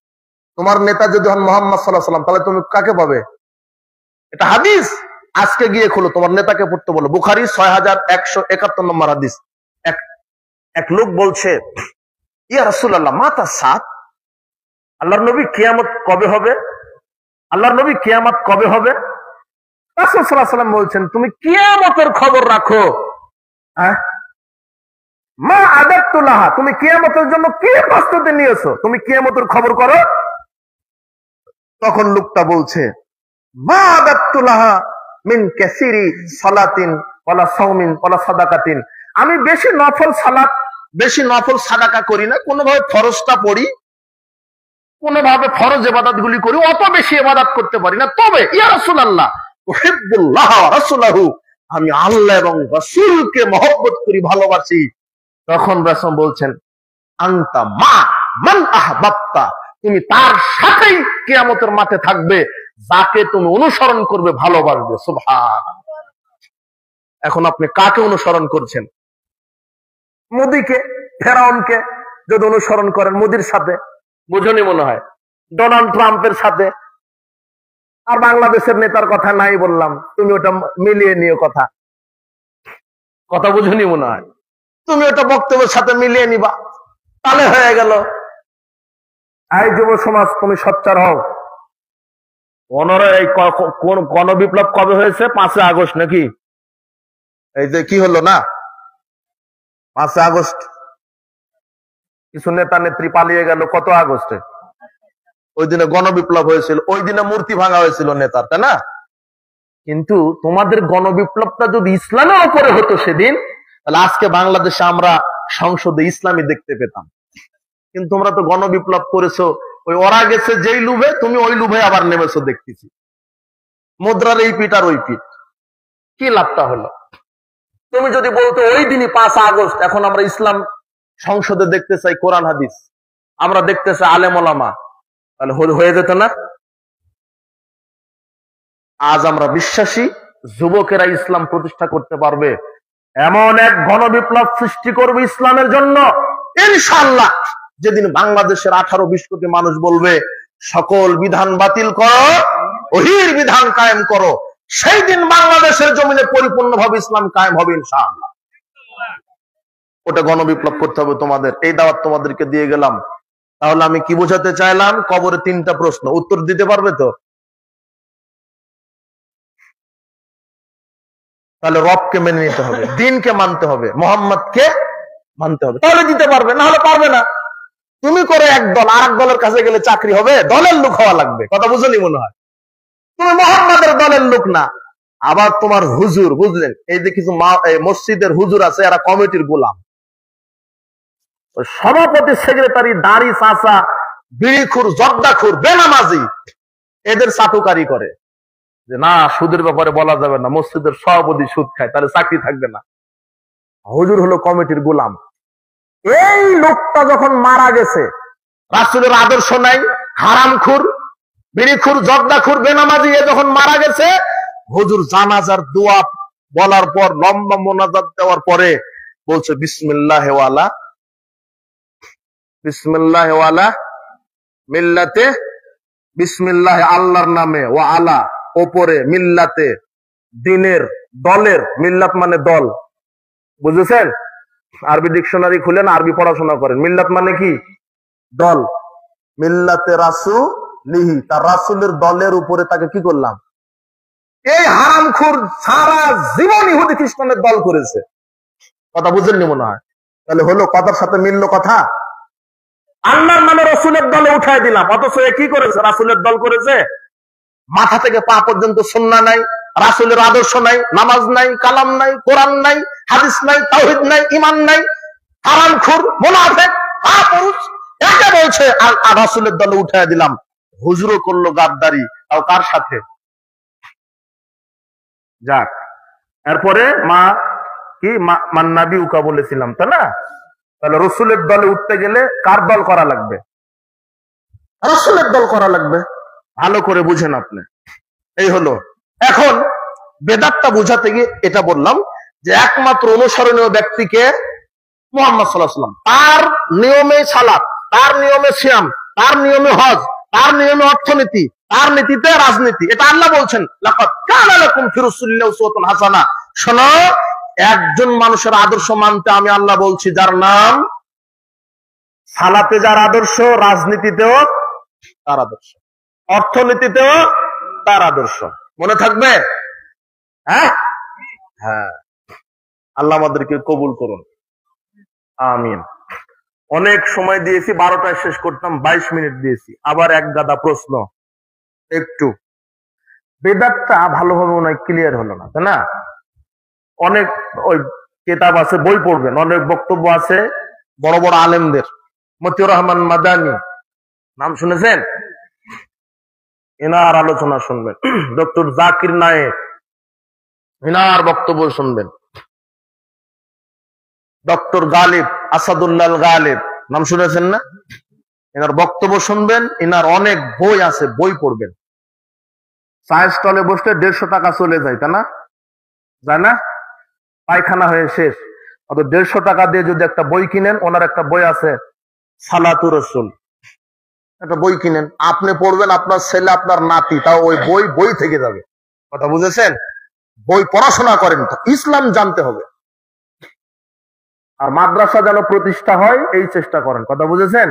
তোমার নেতা যদি হন মুহাম্মদ সাল্লাল্লাহু আলাইহি ওয়াসাল্লাম, তাহলে তুমি কাকে পাবে? এটা হাদিস। আজকে গিয়ে খোলো, তোমার নেতাকে পড়তে বলো। বুখারী 6171 নম্বর হাদিস। এক লোক বলছে, ইয়া রাসূলুল্লাহ মাতা সাত, আল্লাহর নবী কিয়ামত কবে হবে? আল্লাহর নবী কিয়ামত কবে হবে? রাসূল সাল্লাল্লাহু আলাইহি ওয়াসাল্লাম বলছেন, তুমি কিয়ামতের খবর রাখো। মা আদাতুল্লাহ, তুমি কিয়ামতের জন্য কি প্রস্তুতি নিয়েছো, তুমি কিয়ামতের খবর করো। তখন লোকটা বলছে, মা আদাতুল্লাহ মিন কাসিরি সালাতিন ওয়ালা সাওমিন ওয়ালা সাদাকাতিন, আমি বেশি নফল সালাত, বেশি নফল সাদাকা করি না, কোনোভাবে ফরজটা পড়ি, কোনোভাবে ফরজ ইবাদতগুলি করি, অত বেশি ইবাদত করতে পারি না। তবে ইয়া রাসূলুল্লাহ উহিব্বুল্লাহ ওয়া রাসূলাহু, আমি আল্লাহ এবং রাসূলকে মহব্বত করি, ভালোবাসি। তখন রাসূল বলছেন, আনতা মা মান আহবাবতা, তুমি তার সাথেই কিয়ামতের মাঠে থাকবে যাকে তুমি অনুসরণ করবে, ভালোবাসবে। সুবহানাল্লাহ। এখন আপনি কাকে অনুসরণ করছেন? মোদিকে, ফেরাউনকে যদি অনুসরণ করেন মোদির সাথে, বুঝনি মনে হয়, ডোনাল্ড ট্রাম্পের সাথে। আর বাংলাদেশের নেতার কথা নাই বললাম, তুমি ওটা মিলিয়ে নিও, কথা বুঝনি মনে হয়, তুমি ওটা বক্তব্যের সাথে মিলিয়ে নিবা, তাহলে হয়ে গেল। এই যুব সমাজ, তুমি সোচ্চার হও। এই গণবিপ্লব কবে হয়েছে? 5 আগস্ট নাকি? এই যে কি হলো না, 5 আগস্ট। কিছু নেতা নেত্রী পালিয়ে গেল কত আগস্টে? ওই দিনে গণবিপ্লব হয়েছিল, ওই দিনে মূর্তি ভাঙা হয়েছিল নেতার, তাই না? কিন্তু তোমাদের গণবিপ্লবটা যদি ইসলামের উপরে হতো সেদিন, তাহলে আজকে বাংলাদেশে আমরা সংসদে ইসলামী দেখতে পেতাম। কিন্তু তোমরা তো গণবিপ্লব করেছো ওই ওরা গেছে যেই লুভে, তুমি ওই লুভে আবার নেমেছো দেখতেছি। মুদ্রার এই পিঠ আর ওই পিঠ, কি লাভটা হলো? তুমি যদি বলতো ওই দিনই 5 আগস্ট, এখন আমরা ইসলাম সংসদে দেখতে চাই কোরআন হাদিস, আমরা দেখতে চাই আলেম ওলামা, তাহলে হয়ে যেত না? আজ আমরা বিশ্বাসী যুবকেরা ইসলাম প্রতিষ্ঠা করতে পারবে, এমন এক গণবিপ্লব সৃষ্টি করবে ইসলামের জন্য ইনশাআল্লাহ। যেদিন বাংলাদেশের 18-20 কোটি মানুষ বলবে সকল বিধান বাতিল করো, ওহির বিধান কায়েম করো, সেই দিন বাংলাদেশের জমিনে পরিপূর্ণভাবে ইসলাম কায়েম হবে ইনশাআল্লাহ। ওটা গণবিপ্লব করতে হবে তোমাদের, এই দাওয়াত তোমাদেরকে দিয়ে গেলাম। তাহলে আমি কি বোঝাতে চাইলাম? কবরে 3টা প্রশ্ন, উত্তর দিতে পারবে তো? তাহলে রবকে মেনে নিতে হবে, দিনকে মানতে হবে, মোহাম্মদকে মানতে হবে, তাহলে দিতে পারবে, না হলে পারবে না। তুমি করে এক দল, আর এক দলের কাছে গেলে চাকরি হবে? দলের লোক হওয়া লাগবে, কথা বুঝলি মনে হয়? তুমি মোহাম্মদের দলের লোক না। আবার তোমার হুজুর, বুঝলেন, এই যে কিছু মসজিদের হুজুর আছে, এরা কমিটির গোলাম। সভাপতি, সেক্রেটারি, দাড়ি চাচা, বিড়িখুর, জর্দাখুর, বেনামাজি, এদের চাটুকারি করে যে না, সুদের ব্যাপারে বলা যাবে না, মসজিদের সভাপতি সুদ খায়, তাহলে চাকরি থাকবে না। হুজুর হলো কমিটির গোলাম। এই লোকটা যখন মারা গেছে, রাসূলের আদর্শ নাই, হারামখুর, বিড়িখুর, জর্দাখুর, বেনামাজি, এ যখন মারা গেছে, হুজুর জানাজার দোয়া বলার পর, লম্বা মোনাজাত দেওয়ার পরে বলছে বিসমিল্লাহি ওয়ালা বিসমিল্লাহি ওয়ালা মিল্লাতে, বিসমিল্লাহি আল্লাহর নামে, ওয়া আলা ওপরে, মিল্লাতে দিনের, দলের, মিল্লাত মানে দল, বুঝেছেন? আরবি ডিকশনারি খুলেন, আরবি পড়াশোনা করেন। মিল্লাত মানে কি? দল। মিল্লাতে রাসূলিহি, তার রাসূলের দলের উপরে তাকে কি করলাম? এই হারামখোর সারা জীবন ইহুদি খ্রিস্টানের দল করেছে, কথা বুঝেননি মনে হয়? তাহলে হলো, কথার সাথে মিললো কথা। আল্লাহর নামে রাসূলের দলে উঠাই দিলাম, অথচ এ কি করেছে? রাসূলের দল করেছে। মাথা থেকে পা পর্যন্ত সুন্নাহ নাই, রাসূলের আদর্শ নাই, নামাজ নাই, কালাম নাই, কোরআন নাই, হাদিস নাই, তাওহীদ নাই, ঈমান নাই, হারামখোর, মুনাফিক, কাপুরুষ, একে বলছে আর রাসূলের দলে উঠাই দিলাম। হুজুরও করলো গাদ্দারি, তাও কার সাথে? যাক, এরপরে মা কি মান্নাবি উকা বলেছিলাম, তাই না? তাহলে রাসূলের দলে উঠতে গেলে কার দল করা লাগবে? রাসূলের দল করা লাগবে। ভালো করে বুঝেন আপনি। এই হলো। এখন বেদাতটা বুঝাতে গিয়ে এটা বললাম যে একমাত্র অনুসরণীয় ব্যক্তিকে মুহাম্মদ সাল্লাল্লাহু আলাইহি ওয়াসাল্লাম। তার নিয়মে সালাত, তার নিয়মে সিয়াম, তার নিয়মে হজ, তার নিয়মে অর্থনীতি, তার নীতিতে রাজনীতি। এটা আল্লাহ বলছেন, লাকাদ কানা লাকুম ফি রাসূলিল্লাহি উসওয়াতুন হাসানাহ। শোনো, একজন মানুষের আদর্শ মানতে আমি আল্লাহ বলছি, যার নাম সালাতে যার আদর্শ, রাজনীতিতেও তার আদর্শ, অর্থনীতিতেও তার আদর্শ। মনে থাকবে? হ্যাঁ হ্যাঁ, আল্লাহ আমাদেরকে কবুল করুন, আমিন। অনেক সময় দিয়েছি, 12টায় শেষ করতাম, 22 মিনিট দিয়েছি। আবার এক গাদা প্রশ্ন, একটু বেদাতটা ভালোভাবে মনে হয় ক্লিয়ার হলো না, তাই না? অনেক ওই কিতাব আছে, বই পড়বেন, অনেক বক্তব্য আছে বড় বড় আলেমদের। মতিউর রহমান মাদানী নাম শুনেছেন? এনার আলোচনা শুনবেন। ডক্টর জাকির নায়েক, এনার বক্তব্য শুনবেন। ডক্টর গালিব, আসাদুল্লাহ গালিব নাম শুনেছেন না? এনার বক্তব্য শুনবেন। এনার অনেক বই আছে, বই পড়বেন। চায়ের স্টলে বসলে 150 টাকা চলে যায়, তাই না? যায় না? পায়খানা হয়ে শেষ। অত 150 টাকা দিয়ে যদি একটা বই কিনেন, ওনার একটা বই আছে সালাতু রসুল, একটা বই কিনেন, আপনি পড়বেন, আপনার ছেলে আপনার নাতি, তাও ওই বই থেকে যাবে। কথা বুঝেছেন? বই পড়াশোনা করেন তো, ইসলাম জানতে হবে। আর মাদ্রাসা যেন প্রতিষ্ঠা হয় এই চেষ্টা করেন। কথা বুঝেছেন?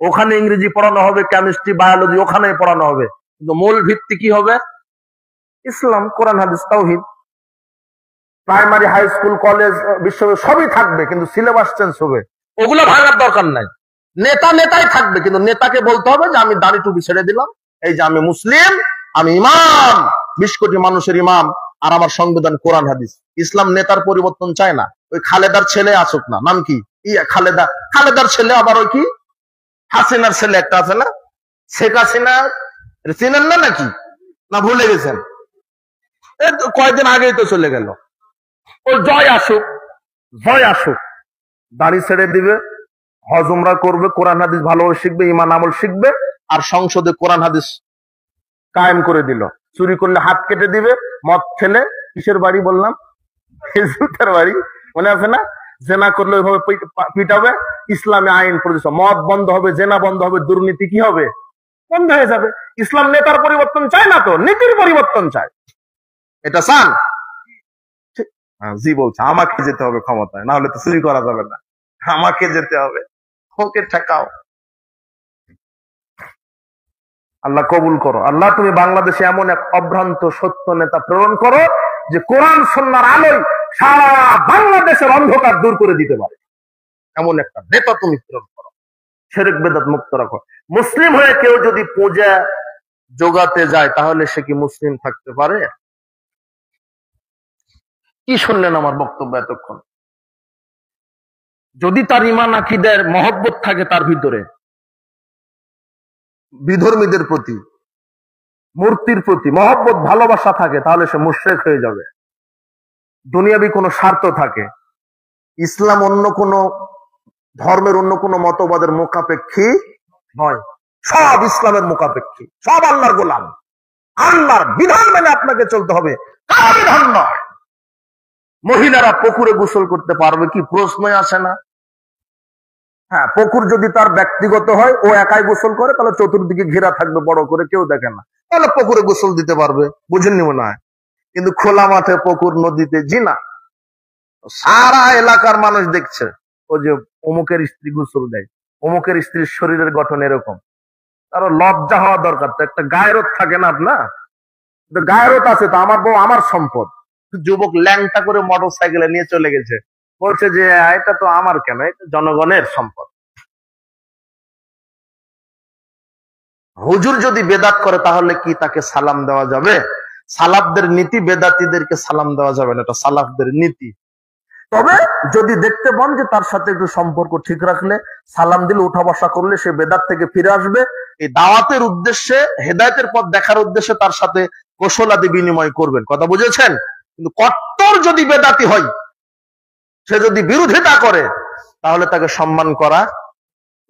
ওখানে ইংরেজি পড়ানো হবে, কেমিস্ট্রি, বায়োলজি ওখানে পড়ানো হবে, কিন্তু মূল ভিত্তি কি হবে? ইসলাম, কোরআন, হাদিস, তাওহীদ। প্রাইমারি, হাই স্কুল, কলেজ, বিশ্ববিদ্যালয় সবই থাকবে, কিন্তু সিলেবাস চেঞ্জ হবে। ওগুলো ভাঙার দরকার নাই। নেতাই থাকবে, কিন্তু নেতাকে বলতে হবে যে আমি দাড়ি টুপি ছেড়ে দিলাম, এই যে আমি মুসলিম, আমি ইমাম, 20 কোটি মানুষের ইমাম, আর আমার সংবিধান কোরআন হাদিস। ইসলাম নেতার পরিবর্তন চায় না। ওই খালেদার ছেলে আসুক না, নাম কি, খালেদার ছেলে, আবার ওই কি হাসিনার ছেলে একটা আছে না, শেখ হাসিনা, চিনেন না নাকি? না ভুলে গেছেন? কয়েকদিন আগেই তো চলে গেল। ওই জয় আসুক, দাড়ি ছেড়ে দিবে, হজ উমরা করবে, কোরআন হাদিস ভালোভাবে শিখবে, ইমান আমল শিখবে, আর সংসদে কোরআন হাদিস কায়েম করে দিল। চুরি করলে হাত কেটে দিবে, মদ খেলে কিসের বাড়ি বললাম, জুতার বাড়ি, মনে আছে না? জেনা করলে ওইভাবে পিটাবে, ইসলামে আইন প্রতিষ্ঠা, মদ বন্ধ হবে, জেনা বন্ধ হবে, দুর্নীতি কি হবে? বন্ধ হয়ে যাবে। ইসলাম নেতার পরিবর্তন চায় না, তো নীতির পরিবর্তন চায়। এটা চান? জি বলছে, আমাকে যেতে হবে ক্ষমতায়, না হলে তো চুরি করা যাবে না, আমাকে যেতে হবে, ওকে ঠেকাও। আল্লাহ কবুল করো। আল্লাহ তুমি বাংলাদেশে এমন এক অভ্রান্ত সত্য নেতা প্রেরণ করো যে কোরআন সুন্নাহর আলোয় সারা বাংলাদেশের অন্ধকার দূর করে দিতে পারে, এমন একটা নেতা তুমি প্রেরণ করো, শিরক বিদআত মুক্ত রাখো। মুসলিম হয়ে কেউ যদি পূজা জোগাতে যায়, তাহলে সে কি মুসলিম থাকতে পারে? কি শুনলেন আমার বক্তব্য এতক্ষণ? যদি তার ঈমান আকীদার মহব্বত থাকে তার ভিতরে, বিধর্মীদের প্রতি, মূর্তির প্রতি মহব্বত, ভালোবাসা থাকে, তাহলে সে মুশরিক হয়ে যাবে। দুনিয়াবি কোনো স্বার্থ থাকে, ইসলাম অন্য কোন ধর্মের, অন্য কোন মতবাদের মোকাপেক্ষী নয়, সব ইসলামের মোকাপেক্ষী, সব আল্লাহর গোলাম, আল্লাহর বিধান মেনে আপনাকে চলতে হবে, কার বিধান নয়। মহিলারা পুকুরে গোসল করতে পারবে কি? প্রশ্নই আসে না। হ্যাঁ, পুকুর যদি তার ব্যক্তিগত হয়, ও একাই গোসল করে, তাহলে চতুর্দিকে ঘেরা থাকবে বড় করে, কেউ দেখে না, তাহলে পুকুরে গোসল দিতে পারবে, বুঝেননি মনে হয়? কিন্তু খোলা মাঠে পুকুর, নদীতে জিনা, সারা এলাকার মানুষ দেখছে, ও যে অমুকের স্ত্রী গোসল দেয়, অমুকের স্ত্রীর শরীরের গঠন এরকম, তার লজ্জা হওয়া দরকার। তো একটা গায়রত থাকে না আপনার? গায়রত আছে তো, আমার বউ আমার সম্পদ। যুবক ল্যাংটা করে মোটর সাইকেলে নিয়ে চলে গেছে, বলছে যে এটা তো আমার কেন, এটা জনগণের সম্পদ। হুজুর যদি বেদাত করে, তাহলে কি তাকে সালাম দেওয়া যাবে? সালাফদের নীতি, বেদাতীদেরকে সালাম দেওয়া যাবে না, এটা সালাফদের নীতি। তবে যদি দেখতে পান যে তার সাথে একটু সম্পর্ক ঠিক রাখলে, সালাম দিলে, উঠা বসা করলে সে বেদাত থেকে ফিরে আসবে, এই দাওয়াতের উদ্দেশ্যে, হেদায়েতের পথ দেখার উদ্দেশ্যে তার সাথে কৌশলাদি বিনিময় করবেন। কথা বুঝেছেন? কিন্তু কট্টর যদি বেদাতি হয়, সে যদি বিরোধিতা করে, তাহলে তাকে সম্মান করা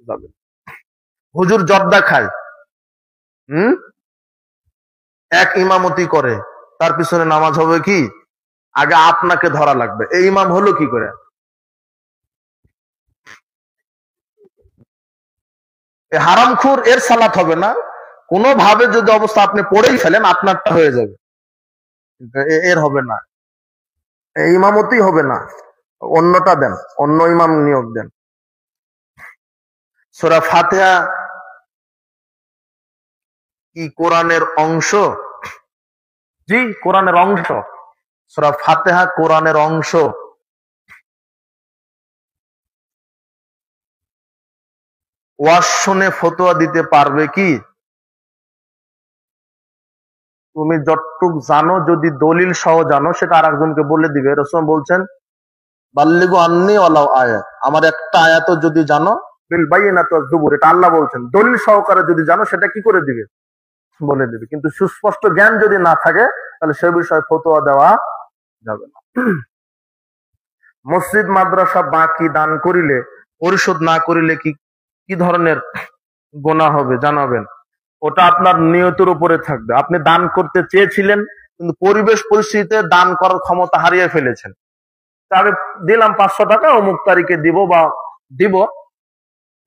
যাবে। হুজুর জর্দা খায়, এক ইমামতি করে, তার পিছনে নামাজ হবে কি? আগে আপনাকে ধরা লাগবে, এই ইমাম হলো কি করে? হারামখোর, এর সালাত হবে না। কোন ভাবে যদি অবস্থা আপনি পড়েই ফেলেন, আপনারটা হয়ে যাবে, এর হবে না, এই ইমামতি হবে না, অন্যটা দেন, অন্য ইমাম নিয়োগ দেন। সূরা ফাতিহা কি কোরআনের অংশ? জি, কোরআনের অংশ। সূরা ফাতিহা কোরআনের অংশ। ওয়াজ শুনে ফতোয়া দিতে পারবে কি? তুমি যতটুক জানো, যদি দলিল সহ জানো, সেটা আরেকজনকে বলে দিবে। রাসূল বলছেন, বাল্লিগু আন্নী ওয়ালাউ আয়াত, আমার একটা আয়াতও যদি জানো, বিল বাইয়িনাতি ওয়াজ যুবুর, এটা আল্লাহ বলছেন, দলিল সহকারে যদি জানো, সেটা কি করে দিবে? বলে দিবে। কিন্তু সুস্পষ্ট জ্ঞান যদি না থাকে, তাহলে সে বিষয়ে ফতোয়া দেওয়া যাবে না। মসজিদ মাদ্রাসা বাকি দান করিলে, পরিশোধ না করিলে কি কি ধরনের গুনাহ হবে জানাবেন? ওটা আপনার নিয়তের উপরে থাকবে। আপনি দান করতে চেয়েছিলেন, কিন্তু পরিবেশ পরিস্থিতিতে দান করার ক্ষমতা হারিয়ে ফেলেছেন, আমি দিলাম 500 টাকা অমুক তারিখে দিব বা দিব,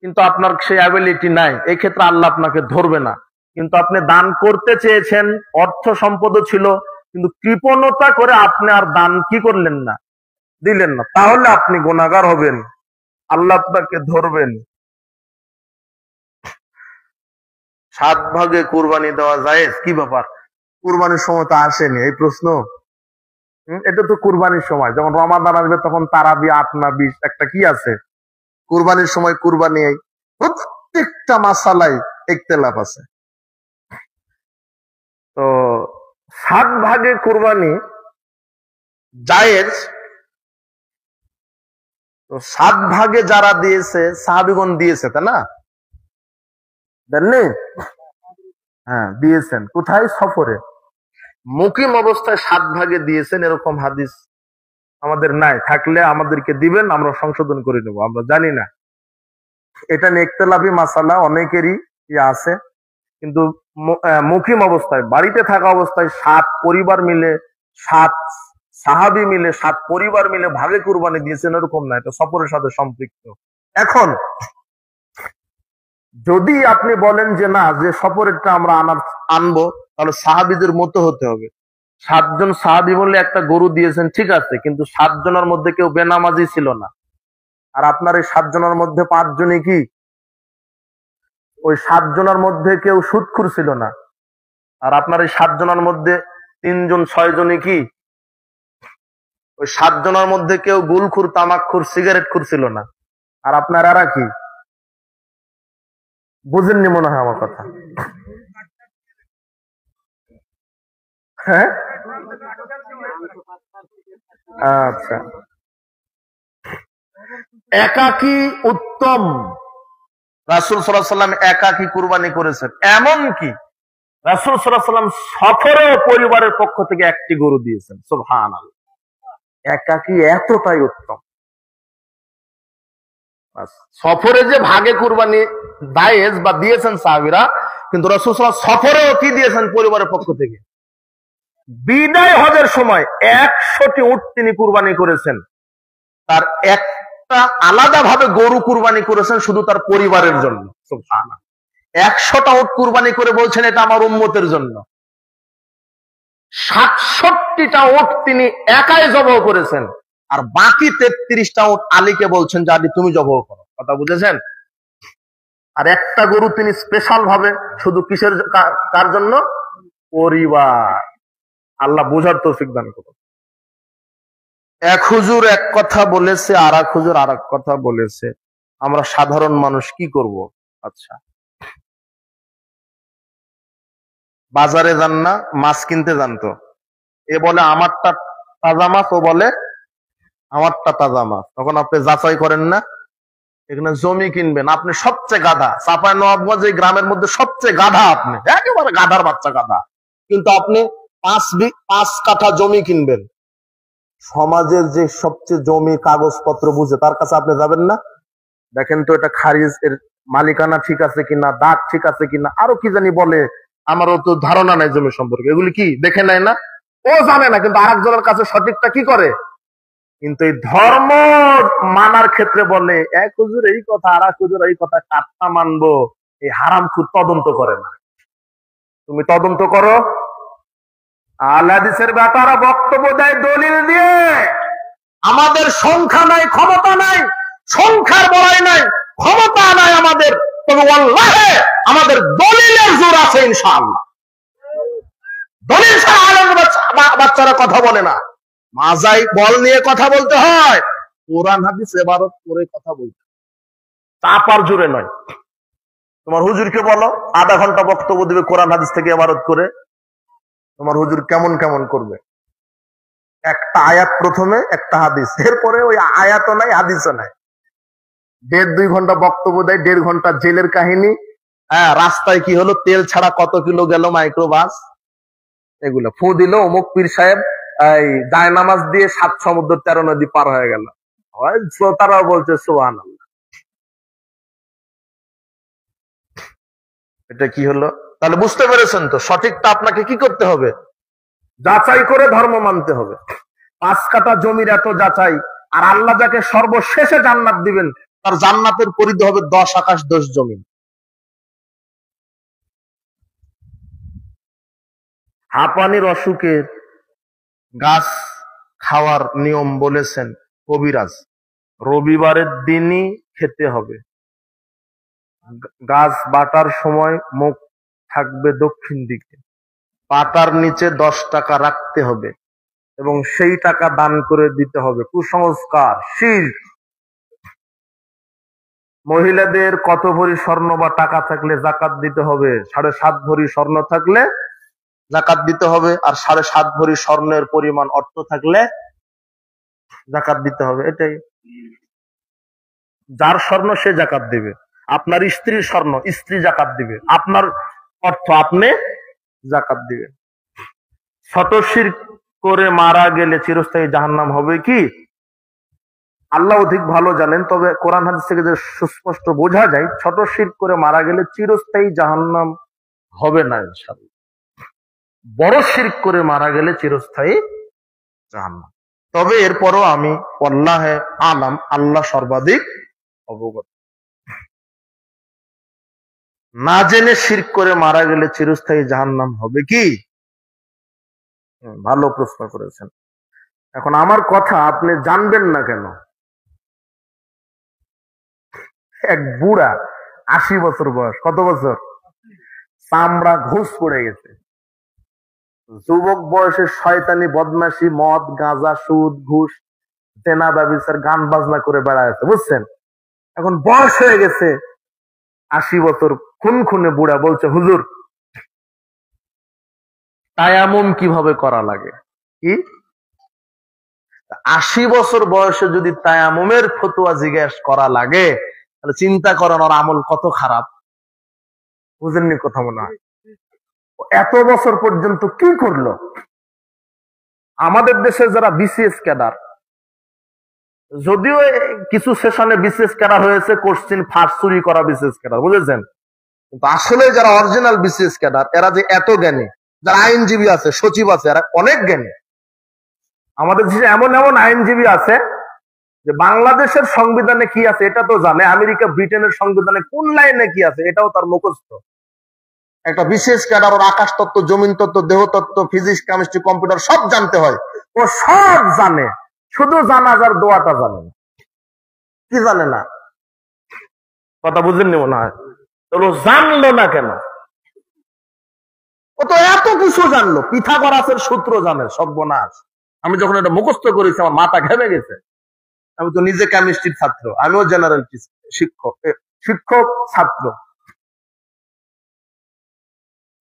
কিন্তু আপনার সেই অ্যাবিলিটি নাই, এই ক্ষেত্রে আল্লাহ আপনাকে ধরবে না। কিন্তু আপনি দান করতে চেয়েছেন, অর্থ সম্পদও ছিল, কিন্তু কৃপণতা করে আপনি আর দান কি করলেন না, দিলেন না, তাহলে আপনি গুনাহগার হবেন, আল্লাহ আপনাকে ধরবেন। 7 ভাগে কুরবানি দেওয়া যায়, কি ব্যাপার? কুরবানির সময় তো আসেনি এই প্রশ্ন। এটা তো কুরবানির সময়, যখন রমাদান আসবে তখন তারাবি 8 না 20 একটা কি আছে, কুরবানির সময় কুরবানি। প্রত্যেকটা মাসালাই ইখতিলাফ আছে। তো 7 ভাগে কুরবানি জায়েজ। তো 7 ভাগে যারা দিয়েছে সাহাবীগণ দিয়েছে, তাই না? দেননি? হ্যাঁ দিয়েছেন। কোথায়? সফরে, মুকিম অবস্থায় 7 ভাগে দিয়েছেন, এরকম হাদিস আমাদের নাই। থাকলে আমাদেরকে দিবেন, আমরা সংশোধন করে নেব, আমরা জানি না। এটা নিয়ে ইখতিলাফি মাসালা অনেকেরই আছে, কিন্তু মুকিম অবস্থায়, বাড়িতে থাকা অবস্থায় 7 পরিবার মিলে, 7 সাহাবী মিলে, 7 পরিবার মিলে ভাগে কুরবানি দিয়েছেন, এরকম না, এটা সফরের সাথে সম্পৃক্ত। এখন যদি আপনি বলেন যে না, যে সফরেরটা আমরা আনবো, তাহলে সাহাবীদের মতো হতে হবে। 7 জন সাহাবী বলে একটা গরু দিয়েছেন, ঠিক আছে, কিন্তু 7 জনের মধ্যে কেউ বেনামাজি ছিল না। আর আপনার এই 7 জনের মধ্যে 5 জনই কি, ওই 7 জনের মধ্যে কেউ সুদখোর ছিল না। আর আপনার এই 7 জনের মধ্যে 3 জন 6 জনই কি, ওই 7 জনের মধ্যে কেউ গুলখোর, তামাকখোর, সিগারেট খোর ছিল না। আর আপনার এরা কি? বুঝেননি মনে হয় আমার কথা। হ্যাঁ, আচ্ছা। একাকী উত্তম। রাসূল সাল্লাল্লাহু আলাইহি ওয়াসাল্লাম একাকী কুরবানি করেছেন, এমন কি রাসূল সাল্লাল্লাহু আলাইহি ওয়াসাল্লাম সফরে পরিবারের পক্ষ থেকে একটি গরু দিয়েছেন। সুবহানাল্লাহ। একাকী এতটাই উত্তম। সফরে যে ভাগে কুরবানি জায়েজ বা দিয়েছেন সাহাবীরা, কিন্তু রাসূল সাল্লাল্লাহু আলাইহি ওয়াসাল্লাম সফরেও কি দিয়েছেন পরিবারের পক্ষ থেকে? বিদায় হজের সময় 100টি উট তিনি কুরবানি করেছেন। তার একটা আলাদা ভাবে গরু কুরবানি করেছেন শুধু তার পরিবারের জন্য। সুবহানাল্লাহ। 100টা উট কুরবানি করে বলছেন এটা আমার উম্মতের জন্য। 67টা উট তিনি একাই জবাহ করেছেন, আর বাকি 33টা উট আলীকে বলছেন যে আলী তুমি জবাহ করো। কথা বুঝেছেন? আর একটা গরু তিনি স্পেশাল ভাবে শুধু কিসের, কার জন্য? পরিবার। আল্লাহ বোঝার তৌফিক দান করুন। এক হুজুর এক কথা বলেছে, আর এক হুজুর আর এক কথা বলেছে, আমরা সাধারণ মানুষ কি করব? আচ্ছা, বাজারে যান না, মাছ কিনতে যান, তো এ বলে আমারটা তাজা মাছ, ও বলে আমারটা তাজা মাছ, তখন আপনি যাচাই করেন না? এখানে জমি কিনবেন, আপনি সবচেয়ে গাধা, চাঁপাইনবাবগঞ্জ এই গ্রামের মধ্যে সবচেয়ে গাধা, আপনি একেবারে গাধার বাচ্চা গাধা, কিন্তু আপনি 5 কাঠা জমি কিনবেন। সমাজের যে সবচেয়ে জমি কাগজপত্র বুঝে তার কাছে আপনি যাবেন না? দেখেন তো এটা খারিজ, এর মালিকানা ঠিক আছে কিনা, দাগ ঠিক আছে কিনা, আরো কি জানি বলে, আমারও তো ধারণা নাই জমি সম্পর্কে, এগুলি কি দেখে নেয় না? ও জানে না, কিন্তু আরেকজনের কাছে সঠিকটা কি করে। কিন্তু এই ধর্ম মানার ক্ষেত্রে বলে এক হুজুর এই কথা, আর এক হুজুর এই কথা, কাটটা মানবো, এই হারাম খুব তদন্ত করে না। তুমি তদন্ত করো। আহলে হাদিসের ব্যাপারে বক্তব্য দেয় দলিল দিয়ে। আমাদের সংখ্যা নাই, ক্ষমতা নাই, সংখ্যার বড়াই নাই, ক্ষমতা নাই আমাদের, তবে আল্লাহে আমাদের দলিলের জোর আছে ইনশাআল্লাহ। দলিল ছাড়া আলেম বাচ্চারা কথা বলে না। মাজাই বল নিয়ে কথা বলতে হয়, কোরআন হাদিস ইবাদত করে কথা বলতে, চাপার জোরে নয়। তোমার হুজুরকে বলো আধা ঘন্টা বক্তব্য দিবে কোরআন হাদিস থেকে ইবাদত করে, তোমার হুজুর কেমন কেমন করবে। একটা আয়াত প্রথমে, একটা হাদিস, এরপরে ওই আয়াতও নাই হাদিসও নাই। 1.5-2 ঘন্টা বক্তব্য দেয়, 1.5 ঘন্টা জেলের কাহিনী। হ্যাঁ, রাস্তায় কি হলো, তেল ছাড়া কত কিলো গেল মাইক্রোবাস, এগুলো ফু দিল অমুক পীর সাহেব, এই জায়নামাজ দিয়ে 7 সমুদ্র 13 নদী পার হয়ে গেল। শ্রোতারাও বলছে সুবহানাল্লাহ। এটা কি হলো? তাহলে বুঝতে পেরেছেন তো, সঠিকটা আপনাকে কি করতে হবে? যাচাই করে ধর্ম মানতে হবে। 5 কাঠা জমির এত যাচাই, আর আল্লাহ যাকে সর্বশেষে জান্নাত দিবেন তার জান্নাতের পরিধি হবে 10 আকাশ 10 জমিন। হাঁপানির অসুখের গাছ খাওয়ার নিয়ম বলেছেন কবিরাজ, রবিবারের দিনই খেতে হবে। গাছ বাটার সময় মুখ থাকবে দক্ষিণ দিকে, পাতার নিচে 10 টাকা রাখতে হবে এবং সেই টাকা দান করে দিতে হবে। কুসংস্কার, শিরক। মহিলাদের কত ভরি স্বর্ণ বা টাকা থাকলে জাকাত দিতে হবে? 7.5 ভরি স্বর্ণ থাকলে জাকাত দিতে হবে, আর 7.5 ভরি স্বর্ণের পরিমাণ অর্থ থাকলে জাকাত দিতে হবে। এটাই। যার স্বর্ণ সে জাকাত দিবে। আপনার স্ত্রীর স্বর্ণ, স্ত্রী জাকাত দিবে। আপনার অর্থ, আপনি জাকাত দিবেন। ছোট শিরক করে মারা গেলে চিরস্থায়ী জাহান্নাম হবে কি? আল্লাহ অধিক ভালো জানেন, তবে কোরআন হাদিস থেকে যে সুস্পষ্ট বোঝা যায়, ছোট শিরক করে মারা গেলে চিরস্থায়ী জাহান্নাম হবে না ইনশাআল্লাহ। বড় শিরক করে মারা গেলে চিরস্থায়ী জাহান্নাম। তবে এরপরও আমি আল্লাহে আলাম, আল্লাহ সর্বাধিক অবগত। না জেনে শিরক করে মারা গেলে চিরস্থায়ী জাহান্নাম হবে কি? ভালো প্রশ্ন করেছেন। এখন আমার কথা আপনি জানবেন না কেন? এক বুড়া 80 বছর বয়স, কত বছর, চামড়া ঘুষ পড়ে গেছে, যুবক বয়সে শয়তানি বদমাশি, মদ গাঁজা সুদ ঘুষ জেনা ব্যভিচার গান বাজনা করে বেড়াচ্ছে, বুঝছেন? এখন বয়স হয়ে গেছে 80 বছর, খুনখুনে বুড়া বলছে, হুজুর তায়াম্মুম কিভাবে করা লাগে? কি 80 বছর বয়সে যদি তায়াম্মুমের ফতোয়া জিজ্ঞেস করা লাগে, তাহলে চিন্তা করেন ওর আমল কত খারাপ। বুঝেননি কথা মনে হয়? এত বছর পর্যন্ত কি করলো? আমাদের দেশে যারা বিসিএস ক্যাডার, যদিও কিছু সেশনে বিসিএস ক্যাডার হয়েছে কোশ্চিন ফাঁস চুরি করা বিসিএস ক্যাডার, বুঝেছেন? কিন্তু আসলে যারা অরিজিনাল বিসিএস ক্যাডার, এরা যে এত জ্ঞানী, যারা আইনজীবী আছে, সচিব আছে, এরা অনেক জ্ঞানী। আমাদের দেশে এমন এমন আইনজীবী আছে যে বাংলাদেশের সংবিধানে কি আছে এটা তো জানে, আমেরিকা ব্রিটেনের সংবিধানে কোন লাইনে কি আছে এটাও তার মুখস্থ। একটা বিশেষ ক্যাডার, ওর আকাশ তত্ত্ব, জমিন তত্ত্ব, দেহ তত্ত্ব, ফিজিক্স, কেমিস্ট্রি, কম্পিউটার সব জানতে হয়। ও সব জানে, শুধু জানাজার দোয়াটা জানে না। কি জানে না? কথা বুঝেননি মনে হয়? তো জানলো না কেন? ও তো এত কিছু জানলো, পিথাগোরাসের সূত্র জানে, সর্বনাশ। আমি যখন এটা মুখস্থ করেছি আমার মাথা ঘেমে গেছে। আমি তো নিজে কেমিস্ট্রির ছাত্র, আমিও জেনারেল শিক্ষক, শিক্ষক ছাত্র।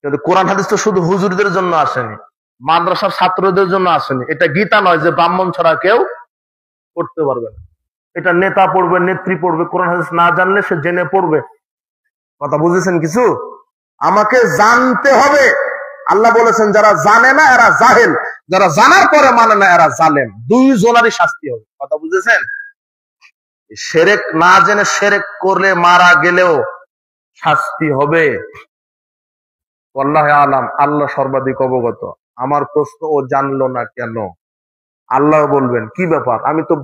কিন্তু কোরআন হাদিস তো শুধু হুজুরদের জন্য আসেনি, মাদ্রাসার ছাত্রদের জন্য আসেনি। এটা গীতা নয় যে ব্রাহ্মণ ছাড়া কেউ পড়তে পারবে না। এটা নেতা পড়বে, নেত্রী পড়বে, কোরআন হাদিস না জানলে সে জেনে পড়বে। কথা বুঝেছেন কিছু? আমাকে জানতে হবে। আল্লাহ বলেছেন যারা জানে না এরা জাহেল, যারা জানার পরে মানে না এরা জালেম। দুই জনারই শাস্তি হবে। কথা বুঝেছেন? শিরক না জেনে শিরক করলে মারা গেলেও শাস্তি হবে। আল্লাহে আলাম, আল্লাহ সর্বাধিক অবগত। আমার প্রশ্ন, ও জানলো না কেন? আল্লাহ বলবেন কি ব্যাপার? আমি তো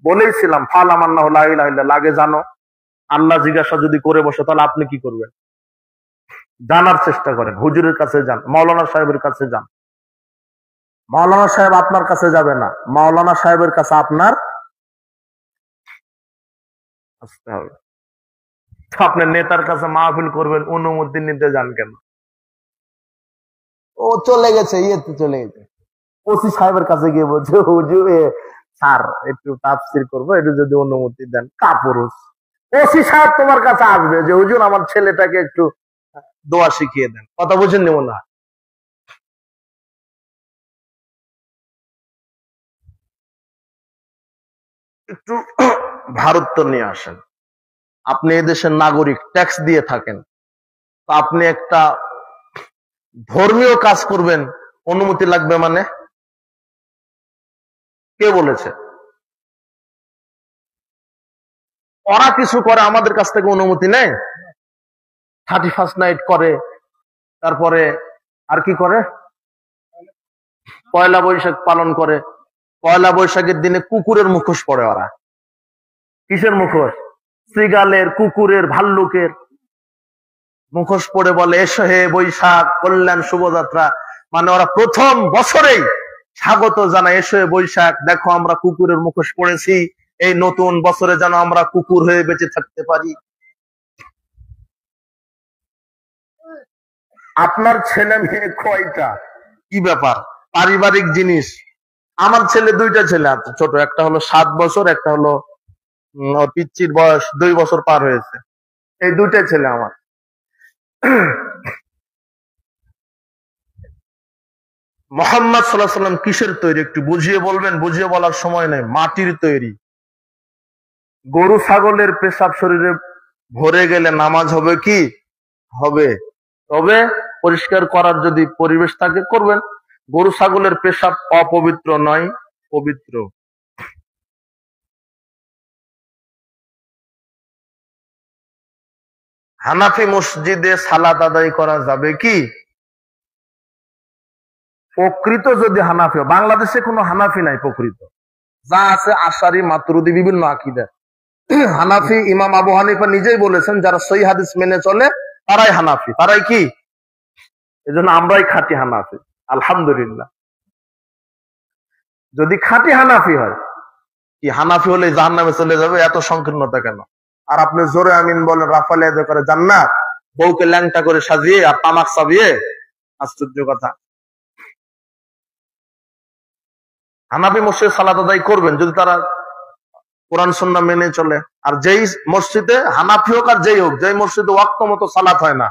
বলেইছিলাম ফালামান্নাহু লা ইলাহা ইল্লাল্লাহ, আগে জানো। আল্লাহ জিজ্ঞাসা যদি করে বসে তাহলে আপনি কি করবেন? জানার চেষ্টা করেন, হুজুরের কাছে যান, মাওলানা সাহেবের কাছে যান। মাওলানা সাহেব আপনার কাছে যাবে না, মাওলানা সাহেবের কাছে আপনার আসতে হবে। আপনি নেতার কাছে মাহফিল করবেন, অনুমতি নিতে যান কেন? ও চলে গেছে, ইয়েতে চলে গেছে, ওসি সাহেবের কাছে গিয়ে বলছে, হুজুর স্যার একটু তাফসীর করবো, একটু যদি অনুমতি দেন। কাপুরুষ। ওসি সাহেব তোমার কাছে আসবে যে হুজুর আমার ছেলেটাকে একটু দোয়া শিখিয়ে দেন। কথা বুঝেননি মনে হয়? একটু ভারত নিয়ে আসেন। আপনি এদেশের নাগরিক, ট্যাক্স দিয়ে থাকেন, তো আপনি একটা ধর্মীয় কাজ করবেন, অনুমতি লাগবে মানে? কে বলেছে? ওরা কিছু করে আমাদের কাছ থেকে অনুমতি নেয়। 31st নাইট করে, তারপরে আর কি করে, পয়লা বৈশাখ পালন করে, পয়লা বৈশাখের দিনে কুকুরের মুখোশ পড়ে ওরা। কিসের মুখোশ? শ্রীগালের, কুকুরের, ভাল্লুকের মুখোশ পড়ে বলে এসো হে বৈশাখ, কল্যাণ শুভযাত্রা। মানে ওরা প্রথম বছরেই স্বাগত জানায়, এসো হে বৈশাখ, দেখো আমরা কুকুরের মুখোশ পড়েছি, এই নতুন বছরে যেন আমরা কুকুর হয়ে বেঁচে থাকতে পারি। আপনার ছেলে মেয়ে কয়টা? কি ব্যাপার? পারিবারিক জিনিস। আমার ছেলে দুইটা ছেলে আছে ছোট, একটা হলো 7 বছর, একটা হলো ওর পিচ্চির বয়স 2 বছর পার হয়েছে। এই দুইটা ছেলে আমার। মোহাম্মদ সাল্লাল্লাহু আলাইহি ওয়াসাল্লাম কিসের তৈরি একটু বুঝিয়ে বলবেন? বুঝিয়ে বলার সময় নেই। মাটির তৈরি। গরু ছাগলের পেশাব শরীরে ভরে গেলে নামাজ হবে কি? হবে। তবে পরিষ্কার করার যদি পরিবেশ থাকে করবেন। গরু ছাগলের পেশাব অপবিত্র নয়, পবিত্র। হানাফি মসজিদে সালাত আদায় করা যাবে কি? প্রকৃত যদি হানাফি, বাংলাদেশে কোনো হানাফি নাই প্রকৃত, যা আছে আশারি, মাতুরিদি, বিভিন্ন আকীদা। হানাফি ইমাম আবু হানিফা নিজেই বলেছেন যারা সহিহ হাদিস মেনে চলে তারাই হানাফি। তারাই কি? এজন্য আমরাই খাঁটি হানাফি, আলহামদুলিল্লাহ। যদি খাঁটি হানাফি হয়, কি হানাফি হলে জাহান্নামে চলে যাবে? এত সংকীর্ণতা কেন? আর আপনি জোরে আমিন বলেন, রাফালে করে জান্নাত, বউকে ল্যাংটা করে সাজিয়ে আর তামাক চাবিয়ে, আশ্চর্য কথা। হানাফি মসজিদে সালাত আদায় করবেন যদি তারা কোরআন সুন্নাহ মেনে চলে। আর যেই মসজিদে হানাফি হোক আর যেই হোক, যেই মসজিদে ওয়াক্ত মতো সালাত হয় না,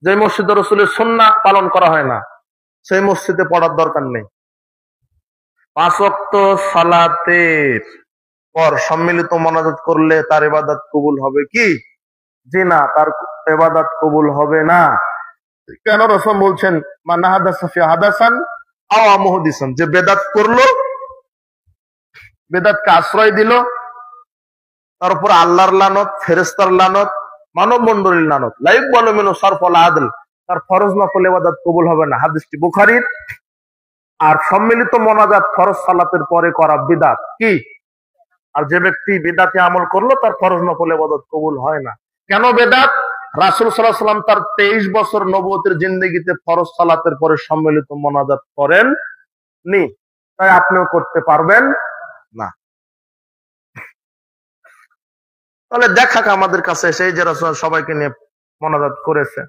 যে মসজিদে রাসূলের সুন্নাহ পালন করা হয় না, সেই মসজিদে পড়ার দরকার নেই। 5 ওয়াক্ত সালাতের পর সম্মিলিত মোনাজাত করলে তার ইবাদত কবুল হবে কি? জি না, তার ইবাদত কবুল হবে না। কেন? রাসূল বলছেন মান হাদাসা ফি হাদাসান আও মুহদিসান, যে বেদাত করলো, বেদাতকে আশ্রয় দিল, তার উপর আল্লাহর লানত, ফেরেশতার লানত, মানব মণ্ডলীর লানত। লা ইকবালু মিনহু সারফুল আদল, তার ফরজ নফল ইবাদত কবুল হবে না। হাদিসটি বুখারীর। আর সম্মিলিত মোনাজাত ফরজ সালাতের পরে করা বিদআত কি? আর যে ব্যক্তি বিদআতি আমল করলো তার ফরজ নফল ইবাদত কবুল হয় না। কেন বেদাত? রাসূল সাল্লাল্লাহু আলাইহি ওয়াসাল্লাম তার 23 বছর নবুয়তের জিন্দেগিতে ফরজ সালাতের পরে সম্মিলিত মোনাজাত করেন নি, তাই আপনিও করতে পারবেন না। তাহলে দেখাক আমাদের কাছে সেই যে রাসূল সবাইকে নিয়ে মোনাজাত করেছে।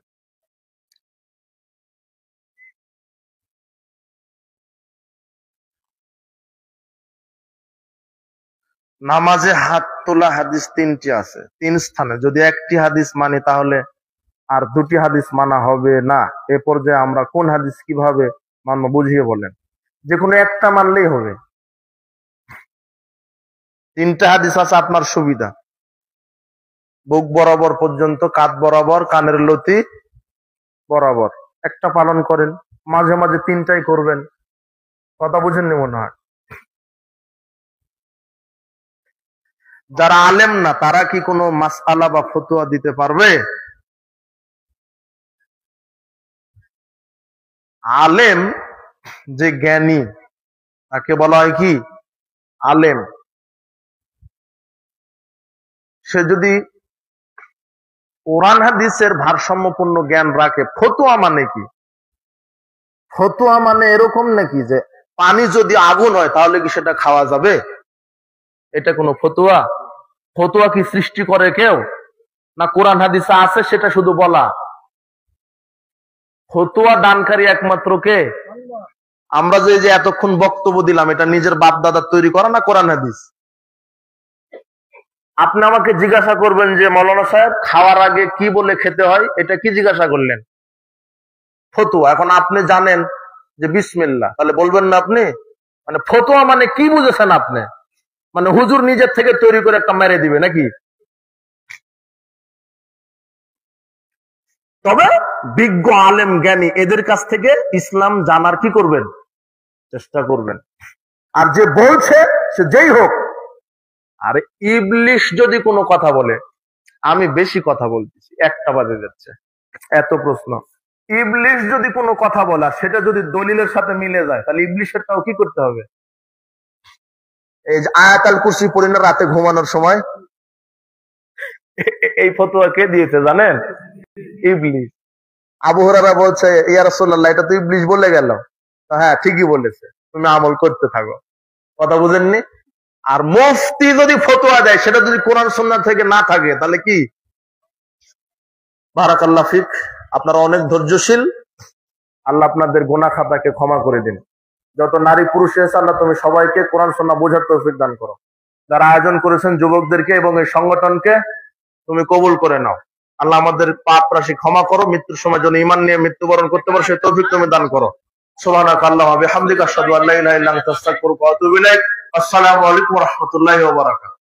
নামাজে হাত তোলা হাদিস 3টি আছে, 3 স্থানে। যদি একটি হাদিস মানি তাহলে আর 2টি হাদিস মানা হবে না। এ পর্যায়ে আমরা কোন হাদিস কিভাবে মানব বুঝিয়ে বলেন। যে কোনো একটা মানলেই হবে। 3টা হাদিস আছে আপনার সুবিধা। বুক বরাবর পর্যন্ত, কাঁধ বরাবর, কানের লতি বরাবর। একটা পালন করেন, মাঝে মাঝে 3টাই করবেন। কথা বুঝেননি মনে হয়। যারা আলেম না তারা কি কোনো মাসআলা বা ফতোয়া দিতে পারবে? আলেম যে জ্ঞানী তাকে বলা হয় কি? আলেম। সে যদি কোরআন হাদিসের ভারসাম্যপূর্ণ জ্ঞান রাখে। ফতোয়া মানে কি? ফতোয়া মানে এরকম নাকি যে পানি যদি আগুন হয় তাহলে কি সেটা খাওয়া যাবে? এটা কোনো ফতোয়া? ফতোয়া কি সৃষ্টি করে কেউ? না কোরআন হাদিসে আছে সেটা শুধু বলা? ফতোয়া দানকারী একমাত্র কে? আমরা যে এতক্ষণ বক্তব্য দিলাম, এটা নিজের বাপ দাদার তৈরি করা না কোরআন হাদিস? আপনি আমাকে জিজ্ঞাসা করবেন যে মৌলানা সাহেব খাওয়ার আগে কি বলে খেতে হয়, এটা কি জিজ্ঞাসা করলেন? ফতোয়া। এখন আপনি জানেন যে বিসমিল্লাহ, তাহলে বলবেন না আপনি? মানে ফতোয়া মানে কি বুঝেছেন আপনি? মানে হুজুর নিজের থেকে তৈরি করে একটা মেরে দিবে নাকি? তবে বিজ্ঞ আলেম জ্ঞানী এদের কাছ থেকে ইসলাম জানার কি করবেন? চেষ্টা করবেন। আর যে বলছে সে যেই হোক। আর ইবলিশ যদি কোনো কথা বলে, আমি বেশি কথা বলতেছি, 1টা বাজে যাচ্ছে, এত প্রশ্ন। ইবলিশ যদি কোনো কথা বলা সেটা যদি দলিলের সাথে মিলে যায় তাহলে ইবলিশেরটাও কি করতে হবে? এই যে আয়াতুল কুরসি পড়ি না রাতে ঘুমানোর সময়, এই ফতোয়া কে দিয়েছে জানেন? ইবলিস। আবু হুরায়রা বলছে, ইয়া রাসূলুল্লাহ, এটা তো ইবলিস বলে গেল। হ্যাঁ, ঠিকই বলেছে, তুমি আমল করতে থাকো। কথা বুঝেননি? আর মুফতি যদি ফতোয়া দেয়, সেটা যদি কোরআন সুন্নাহ থেকে না থাকে, তাহলে কি? বারাকাল্লাহু ফিক। আপনারা অনেক ধৈর্যশীল। আল্লাহ আপনাদের গুনাহ খাতাকে ক্ষমা করে দিন। যত নারী পুরুষ এসে, আল্লাহ তুমি সবাইকে কোরআন সুন্নাহ বোঝার তৌফিক দান করো। যারা আয়োজন করেছেন যুবকদেরকে এবং এই সংগঠনকে, তুমি কবুল করে নাও। আল্লাহ আমাদের পাপ রাশি ক্ষমা করো, মৃত্যুর সময় যেন ঈমান নিয়ে মৃত্যুবরণ করতে পারো, সেই তৌফিক তুমি দান করো। সুবহানাকা আল্লাহুম্মা ওয়া বিহামদিকা আশহাদু আল্লা ইলাহা ইল্লা আনতা আস্তাগফিরুকা ওয়া আতুবু ইলাইক। আসসালামু আলাইকুম ওয়া রাহমাতুল্লাহি ওয়া বারাকাতুহু।